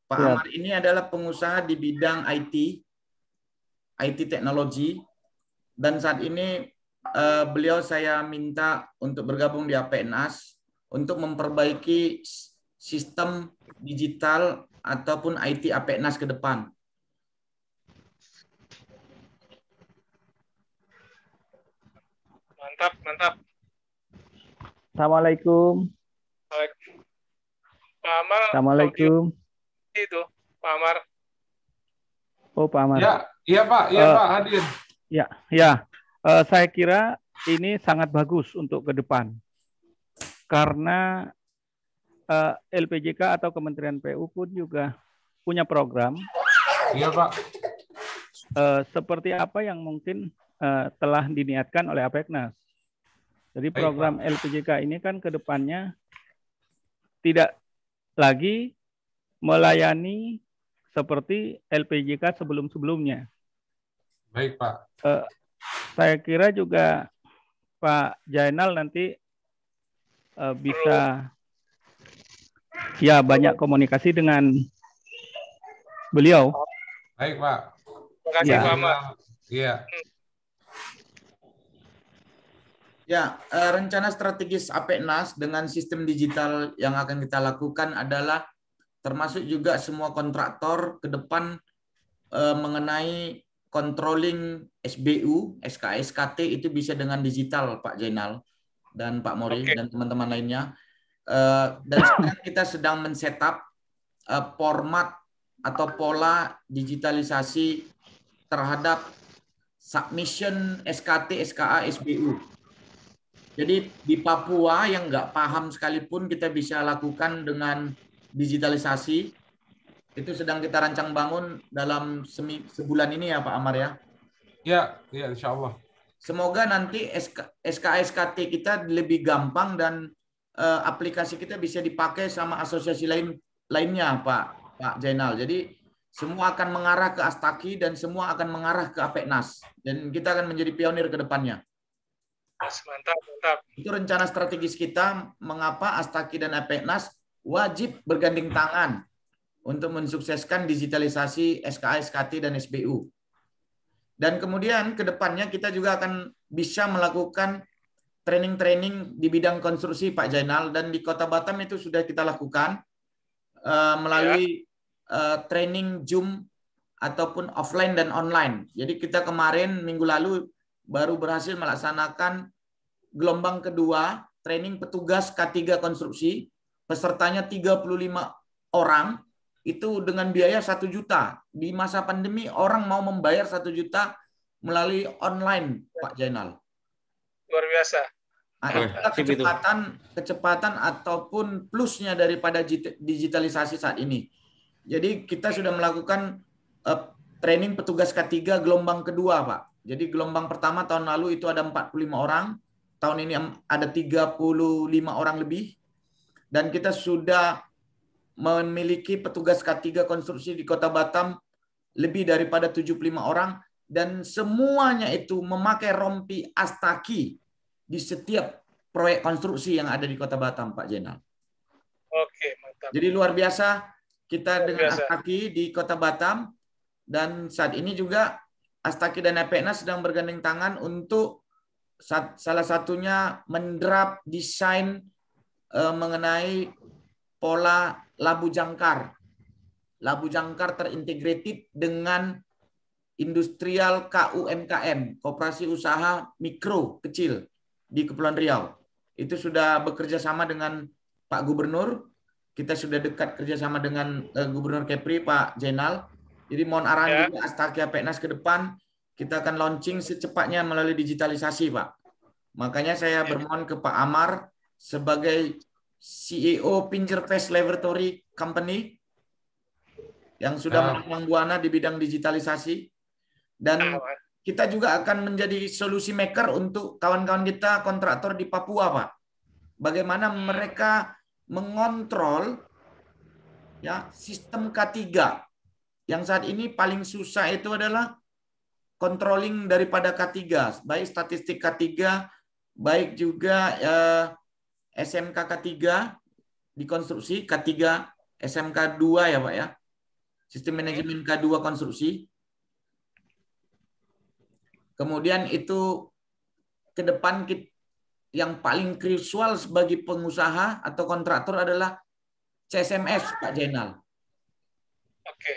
Pak Amar ini adalah pengusaha di bidang IT teknologi, dan saat ini beliau saya minta untuk bergabung di APENAS untuk memperbaiki sistem digital ataupun IT APENAS ke depan.
Mantap.
Assalamualaikum.
Pak Amar.
Assalamualaikum.
Itu Pak Amar.
Oh Pak Amar.
Iya Pak, Pak hadir.
Ya. Saya kira ini sangat bagus untuk ke depan karena LPJK atau Kementerian PU pun juga punya program.
Iya Pak.
Seperti apa yang mungkin telah diniatkan oleh APENAS. Jadi program LPJK ini kan ke depannya tidak lagi melayani seperti LPJK sebelum-sebelumnya.
Baik, Pak.
Saya kira juga Pak Jainal nanti bisa ya banyak komunikasi dengan beliau.
Baik, Pak.
Terima kasih,
Ya.
Pak Amar.
Iya.
Ya, rencana strategis APENAS dengan sistem digital yang akan kita lakukan adalah termasuk juga semua kontraktor ke depan mengenai controlling SBU, SKT itu bisa dengan digital, Pak Jainal dan Pak Mori dan teman-teman lainnya. Dan sekarang kita sedang men-setup format atau pola digitalisasi terhadap submission SKT, SKA, SBU. Jadi di Papua yang nggak paham sekalipun kita bisa lakukan dengan digitalisasi. Itu sedang kita rancang bangun dalam sebulan ini ya Pak Amar ya.
Ya, insya Allah.
Semoga nanti SKT kita lebih gampang dan aplikasi kita bisa dipakai sama asosiasi lainnya Pak Jainal. Jadi semua akan mengarah ke Astaki dan semua akan mengarah ke APENAS. Dan kita akan menjadi pionir ke depannya.
Mantap, mantap.
Itu rencana strategis kita mengapa Astaki dan APENAS wajib bergandeng tangan untuk mensukseskan digitalisasi SKA, SKT, dan SBU. Dan kemudian ke depannya kita juga akan bisa melakukan training-training di bidang konstruksi Pak Jainal, dan di Kota Batam itu sudah kita lakukan melalui training Zoom ataupun offline dan online. Jadi kita kemarin minggu lalu baru berhasil melaksanakan gelombang kedua training petugas K3 konstruksi, pesertanya 35 orang, itu dengan biaya 1 juta. Di masa pandemi orang mau membayar 1 juta melalui online, Pak Jainal.
Luar biasa.
Kecepatan ataupun plusnya daripada digitalisasi saat ini. Jadi kita sudah melakukan training petugas K3 gelombang kedua, Pak. Jadi gelombang pertama tahun lalu itu ada 45 orang, tahun ini ada 35 orang lebih, dan kita sudah memiliki petugas K3 konstruksi di Kota Batam lebih daripada 75 orang, dan semuanya itu memakai rompi Astaki di setiap proyek konstruksi yang ada di Kota Batam, Pak Jainal.
Oke, mantap.
Jadi luar biasa kita dengan
biasa.
Astaki di Kota Batam, dan saat ini juga Astaki dan APENAS sedang bergandeng tangan untuk salah satunya mendrap desain mengenai pola labu jangkar. Labu jangkar terintegrated dengan industrial KUMKM, Koperasi Usaha Mikro Kecil di Kepulauan Riau. Itu sudah bekerja sama dengan Pak Gubernur. Kita sudah dekat kerjasama dengan Gubernur Kepri, Pak Jainal. Jadi mohon arahan juga Astaki APENAS ke depan, kita akan launching secepatnya melalui digitalisasi, Pak. Makanya saya bermohon ke Pak Amar sebagai CEO Pingerfest Laboratory Company yang sudah menang buana di bidang digitalisasi, dan kita juga akan menjadi solusi maker untuk kawan-kawan kita kontraktor di Papua, Pak. Bagaimana mereka mengontrol ya sistem K3 yang saat ini paling susah itu adalah controlling daripada K3, baik statistik K3, baik juga SMK K3 di konstruksi, K3 SMK 2 ya Pak ya, sistem manajemen K2 konstruksi. Kemudian itu ke depan yang paling krusial sebagai pengusaha atau kontraktor adalah CSMS, Pak Jainal.
Oke.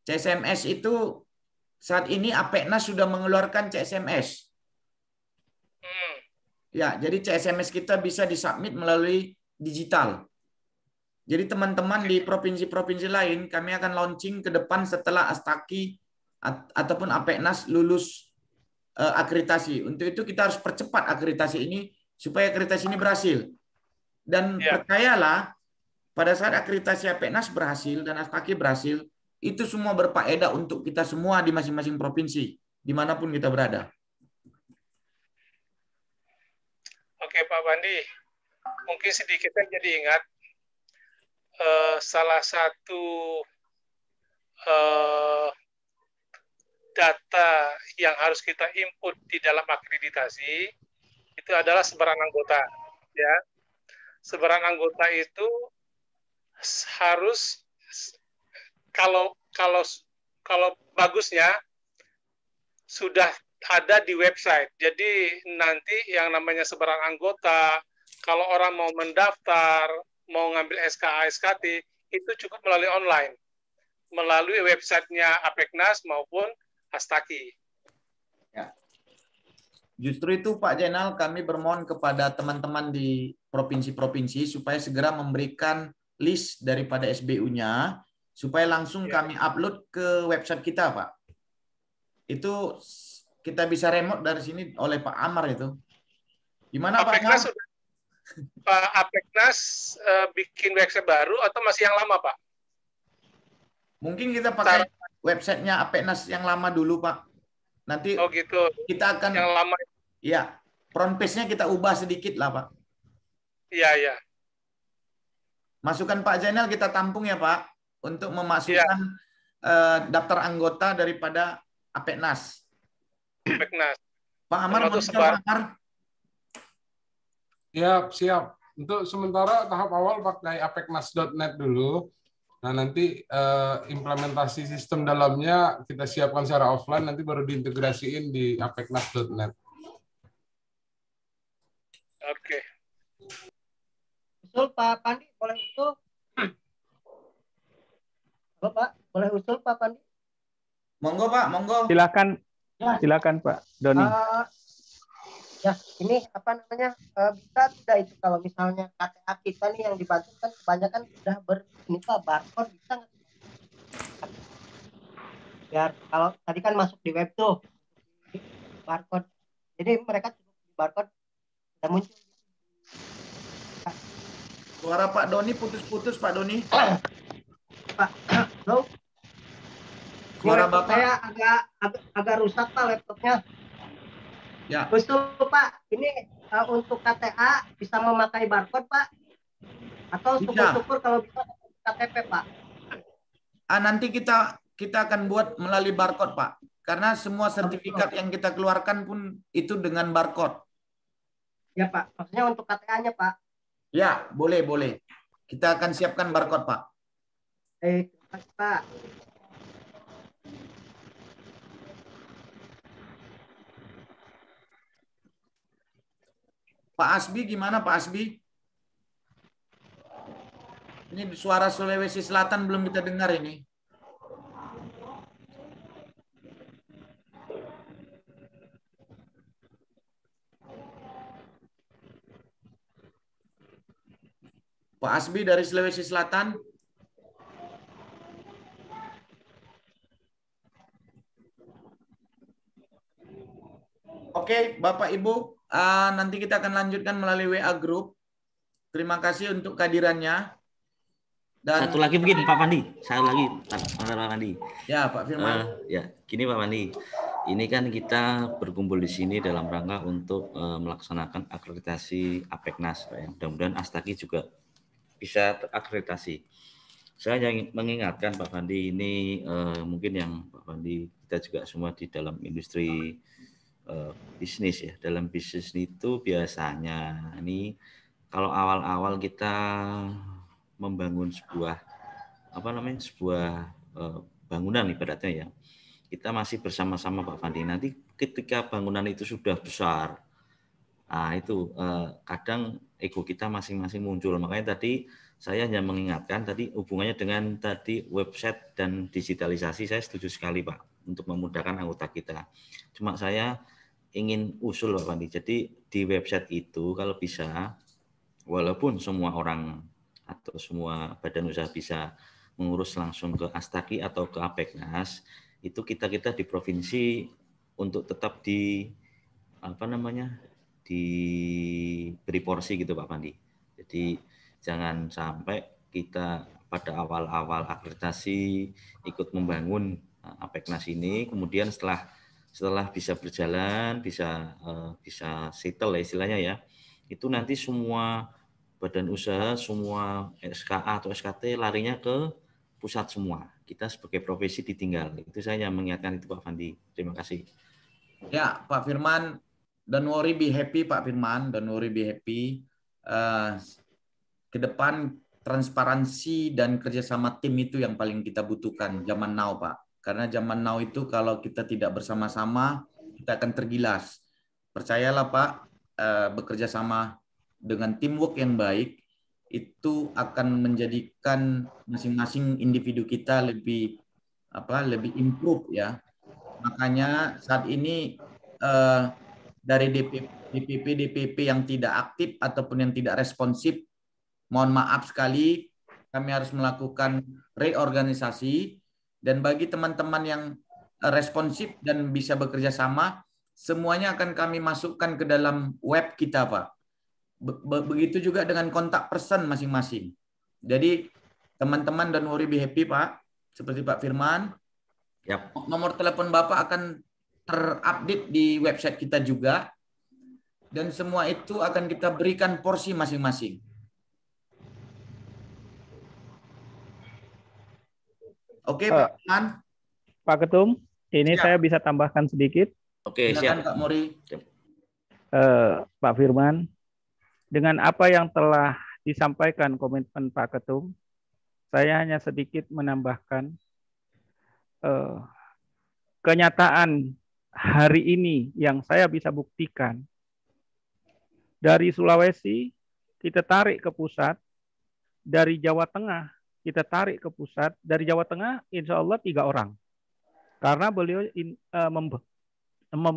CSMS itu saat ini APENAS sudah mengeluarkan CSMS. Ya, jadi CSMS kita bisa disubmit melalui digital. Jadi teman-teman di provinsi-provinsi lain, kami akan launching ke depan setelah Astaki ataupun APENAS lulus akreditasi. Untuk itu kita harus percepat akreditasi ini supaya akreditasi ini berhasil. Dan percayalah, pada saat akreditasi APENAS berhasil dan Astaki berhasil, itu semua berfaedah untuk kita semua di masing-masing provinsi, dimanapun kita berada.
Oke Pak Bandi, mungkin sedikit saya jadi ingat salah satu data yang harus kita input di dalam akreditasi itu adalah sebaran anggota, ya. Sebaran anggota itu harus kalau bagusnya sudah ada di website. Jadi nanti yang namanya sebaran anggota, kalau orang mau mendaftar, mau ngambil SKA, SKT, itu cukup melalui online, melalui websitenya Apeknas maupun Astaki.
Ya. Justru itu Pak Jainal, kami bermohon kepada teman-teman di provinsi-provinsi supaya segera memberikan list daripada SBU-nya, supaya langsung kami upload ke website kita, Pak. Itu kita bisa remote dari sini oleh Pak Amar itu. Gimana Pak Amar?
Pak Apeknas bikin website baru atau masih yang lama, Pak?
Mungkin kita pakai websitenya Apeknas yang lama dulu, Pak. Nanti
gitu.
Kita akan
yang lama.
Iya, front page-nya kita ubah sedikit lah, Pak.
Iya, iya.
Masukan Pak Jainal kita tampung ya, Pak, untuk memasukkan daftar anggota daripada Apeknas.
Apeknas.
Pak Amar, Pak Amar.
Siap. Untuk sementara tahap awal pakai apeknas.net dulu. Nah, nanti implementasi sistem dalamnya kita siapkan secara offline, nanti baru diintegrasiin di apeknas.net.
Oke.
Usul Pak Pandi, boleh usul? Halo Pak, boleh usul Pak Pandi?
Monggo Pak, monggo.
Silakan,
ya.
Silakan Pak Doni.
Ya, ini apa namanya, bisa tidak itu kalau misalnya KTA kita nih yang dibantu kan kebanyakan sudah ini Pak, barcode bisa nggak? Biar kalau tadi kan masuk di web tuh barcode, jadi mereka cukup di barcode sudah muncul.
Suara Pak Doni putus-putus Pak Doni.
Pak, halo.
Suara Bapak.
Saya agak rusak Pak laptopnya.
Ya.
Usul Pak, ini untuk KTA bisa memakai barcode Pak? Atau syukur-syukur kalau bisa KTP Pak?
Nanti kita akan buat melalui barcode Pak. Karena semua sertifikat yang kita keluarkan pun itu dengan barcode.
Ya Pak, maksudnya untuk KTA-nya Pak?
Ya, boleh. Kita akan siapkan barcode Pak.
Terima kasih Pak.
Pak Asbi gimana Pak Asbi? Ini suara Sulawesi Selatan belum kita dengar ini. Pak Asbi dari Sulawesi Selatan. Oke, Bapak Ibu. Nanti kita akan lanjutkan melalui WA Group. Terima kasih untuk kehadirannya. Dan
satu lagi mungkin Pak Pandi. Pak Pandi.
Ya, Pak Firman.
Gini Pak Pandi. Ini kan kita berkumpul di sini dalam rangka untuk melaksanakan akreditasi Apeknas. Mudah-mudahan Astaki juga bisa terakreditasi. Saya yang mengingatkan Pak Pandi ini mungkin yang Pak Pandi kita juga semua di dalam industri bisnis ya. Dalam bisnis itu biasanya ini kalau awal-awal kita membangun sebuah bangunan ibaratnya ya, kita masih bersama-sama Pak Fandi. Nanti ketika bangunan itu sudah besar, itu kadang ego kita masing-masing muncul. Makanya tadi saya hanya mengingatkan tadi hubungannya dengan tadi website dan digitalisasi, saya setuju sekali Pak untuk memudahkan anggota kita. Cuma saya ingin usul Pak Fandi. Jadi di website itu kalau bisa, walaupun semua orang atau semua badan usaha bisa mengurus langsung ke Astaki atau ke Apeknas, itu kita di provinsi untuk tetap diberi porsi gitu Pak Pandi. Jadi jangan sampai kita pada awal-awal akreditasi ikut membangun Apeknas ini, kemudian setelah bisa berjalan, bisa settle istilahnya ya, itu nanti semua badan usaha, semua SKA atau SKT larinya ke pusat semua. Kita sebagai profesi ditinggal. Itu saya mengingatkan itu Pak Fandi. Terima kasih.
Ya, Pak Firman, don't worry, be happy Pak Firman, don't worry, be happy. Ke depan transparansi dan kerjasama tim itu yang paling kita butuhkan zaman now Pak. Karena zaman now itu kalau kita tidak bersama-sama, kita akan tergilas. Percayalah Pak, bekerja sama dengan teamwork yang baik, itu akan menjadikan masing-masing individu kita lebih improve ya. Makanya saat ini dari DPP yang tidak aktif ataupun yang tidak responsif, mohon maaf sekali, kami harus melakukan reorganisasi. Dan bagi teman-teman yang responsif dan bisa bekerja sama, semuanya akan kami masukkan ke dalam web kita, Pak. Begitu juga dengan kontak person masing-masing. Jadi teman-teman don't worry, be happy Pak. Seperti Pak Firman.
Yap.
Nomor telepon Bapak akan terupdate di website kita juga. Dan semua itu akan kita berikan porsi masing-masing. Oke, Pak Firman.
Pak Ketum, ini
siap.
saya bisa tambahkan sedikit.
Oke,
silakan
siap.
Pak Mori.
Pak Firman, dengan apa yang telah disampaikan komitmen Pak Ketum, saya hanya sedikit menambahkan kenyataan hari ini yang saya bisa buktikan. Dari Sulawesi kita tarik ke pusat, dari Jawa Tengah kita tarik ke pusat, dari Jawa Tengah insya Allah 3 orang. Karena beliau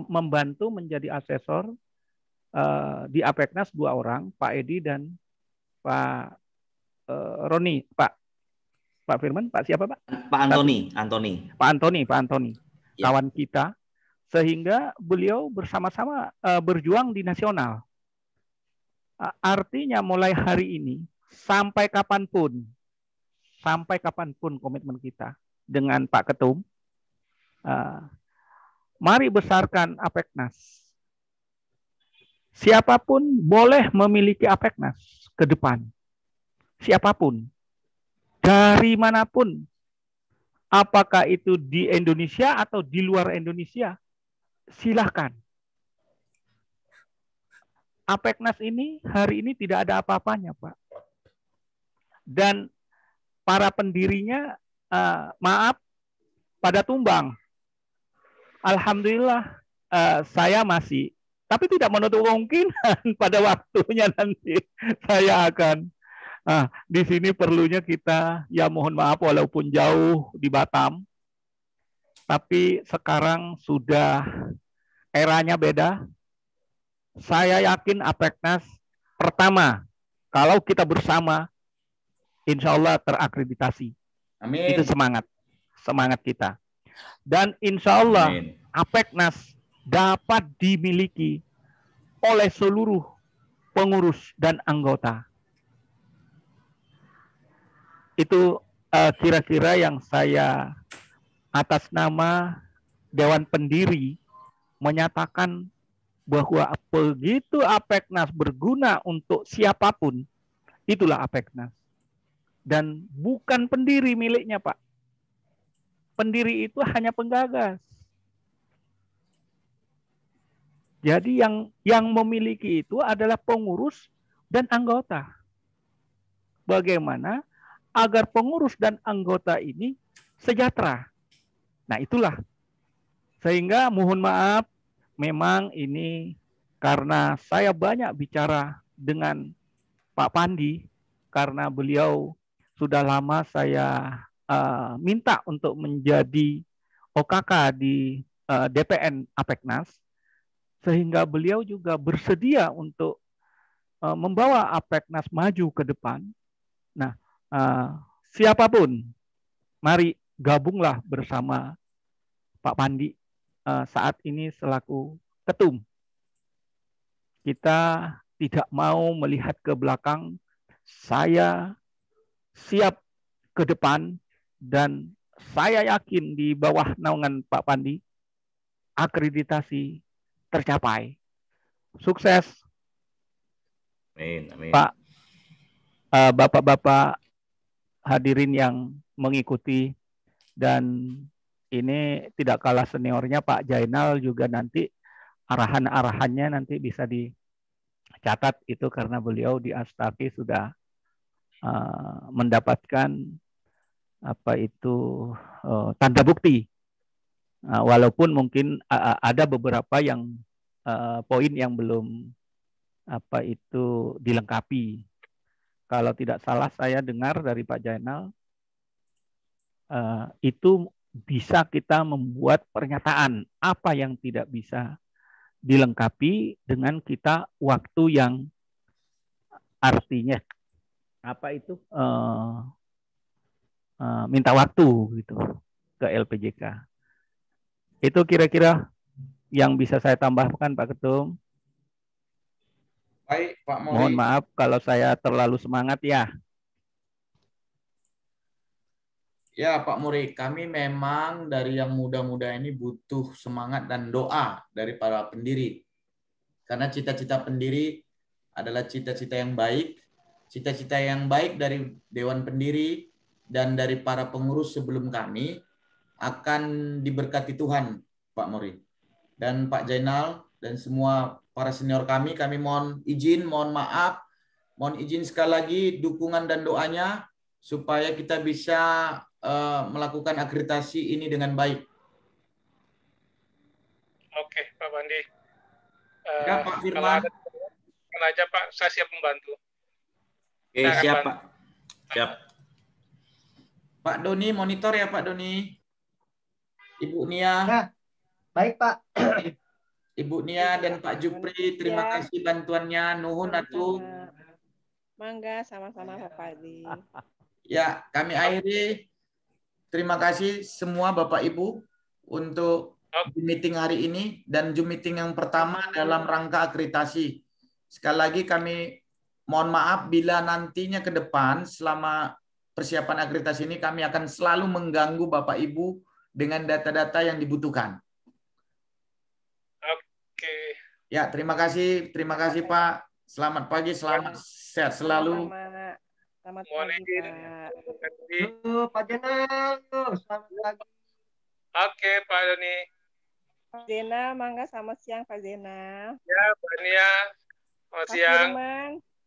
membantu menjadi asesor di Apeknas 2 orang, Pak Edi dan Pak Roni, Pak Firman, Pak siapa Pak?
Pak Antoni.
Pak Antoni, ya. Kawan kita, sehingga beliau bersama-sama berjuang di nasional. Artinya mulai hari ini sampai kapanpun komitmen kita dengan Pak Ketum, mari besarkan Apeknas. Siapapun boleh memiliki Apeknas ke depan. Siapapun. Dari manapun. Apakah itu di Indonesia atau di luar Indonesia. Silahkan. Apeknas ini hari ini tidak ada apa-apanya, Pak. Dan para pendirinya, maaf, pada tumbang. Alhamdulillah, saya masih, tapi tidak menutup kemungkinan pada waktunya nanti saya akan. Di sini perlunya kita, ya mohon maaf walaupun jauh di Batam, tapi sekarang sudah eranya beda. Saya yakin Apeknas pertama, kalau kita bersama, insya Allah terakreditasi.
Amin.
Itu semangat kita. Dan insya Allah
Amin.
Apeknas dapat dimiliki oleh seluruh pengurus dan anggota. Itu kira-kira yang saya atas nama Dewan Pendiri menyatakan bahwa begitu Apeknas berguna untuk siapapun, itulah Apeknas. Dan bukan pendiri miliknya, Pak. Pendiri itu hanya penggagas. Jadi yang memiliki itu adalah pengurus dan anggota. Bagaimana agar pengurus dan anggota ini sejahtera. Nah, itulah. Sehingga mohon maaf, memang ini karena saya banyak bicara dengan Pak Pandi, karena beliau sudah lama saya minta untuk menjadi OKK di DPN Apeknas, sehingga beliau juga bersedia untuk membawa Apeknas maju ke depan. Nah, siapapun, mari gabunglah bersama Pak Pandi saat ini selaku ketum. Kita tidak mau melihat ke belakang. Saya siap ke depan dan saya yakin di bawah naungan Pak Pandi akreditasi tercapai. Sukses.
Amin, amin.
Pak, bapak-bapak hadirin yang mengikuti, dan ini tidak kalah seniornya Pak Jainal juga nanti arahan-arahannya nanti bisa dicatat itu karena beliau di Astafi sudah mendapatkan apa itu tanda bukti, walaupun mungkin ada beberapa yang poin yang belum apa itu dilengkapi. Kalau tidak salah saya dengar dari Pak Jainal itu bisa kita membuat pernyataan apa yang tidak bisa dilengkapi dengan kita waktu yang artinya apa itu minta waktu gitu ke LPJK. Itu kira-kira yang bisa saya tambahkan Pak Ketum.
Baik, Pak Mori.
Mohon maaf kalau saya terlalu semangat ya.
Ya, Pak Muri, kami memang dari yang muda-muda ini butuh semangat dan doa dari para pendiri. Karena cita-cita pendiri adalah cita-cita yang baik, cita-cita yang baik dari Dewan Pendiri dan dari para pengurus sebelum kami akan diberkati Tuhan, Pak Muri. Dan Pak Jainal dan semua para senior kami mohon izin, mohon maaf, mohon izin sekali lagi dukungan dan doanya supaya kita bisa melakukan akreditasi ini dengan baik.
Oke, Pak Bandi.
Ya, Pak Firman.
Kalau ada aja Pak, saya siap membantu.
Oke, siap Pak. Siap.
Pak Doni, monitor ya Pak Doni. Ibu Nia.
Ya, baik Pak.
Ibu Nia dan Pak Jupri, terima kasih bantuannya. Nuhun atuh.
Mangga, sama-sama Pak Padi.
Ya, kami akhiri. Terima kasih semua Bapak Ibu untuk meeting hari ini dan Zoom meeting yang pertama dalam rangka akreditasi. Sekali lagi kami mohon maaf bila nantinya ke depan selama persiapan akreditasi ini kami akan selalu mengganggu Bapak Ibu dengan data-data yang dibutuhkan.
Oke.
Ya, terima kasih Pak. Selamat pagi, selamat sehat selalu.
Selamat pagi, Pak.
Pak Jenal, selamat pagi.
Oke, Pak Doni.
Pak Zena, mangga selamat siang Pak Zena.
Ya, Pak Nia, selamat siang.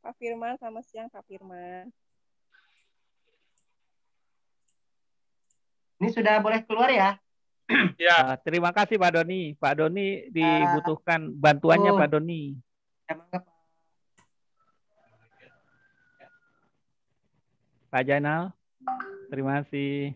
Pak Firman, selamat siang Pak Firman.
Ini sudah boleh keluar ya?
Ya.
Terima kasih Pak Doni. Pak Doni dibutuhkan bantuannya Pak Doni. Pak Jainal, terima kasih.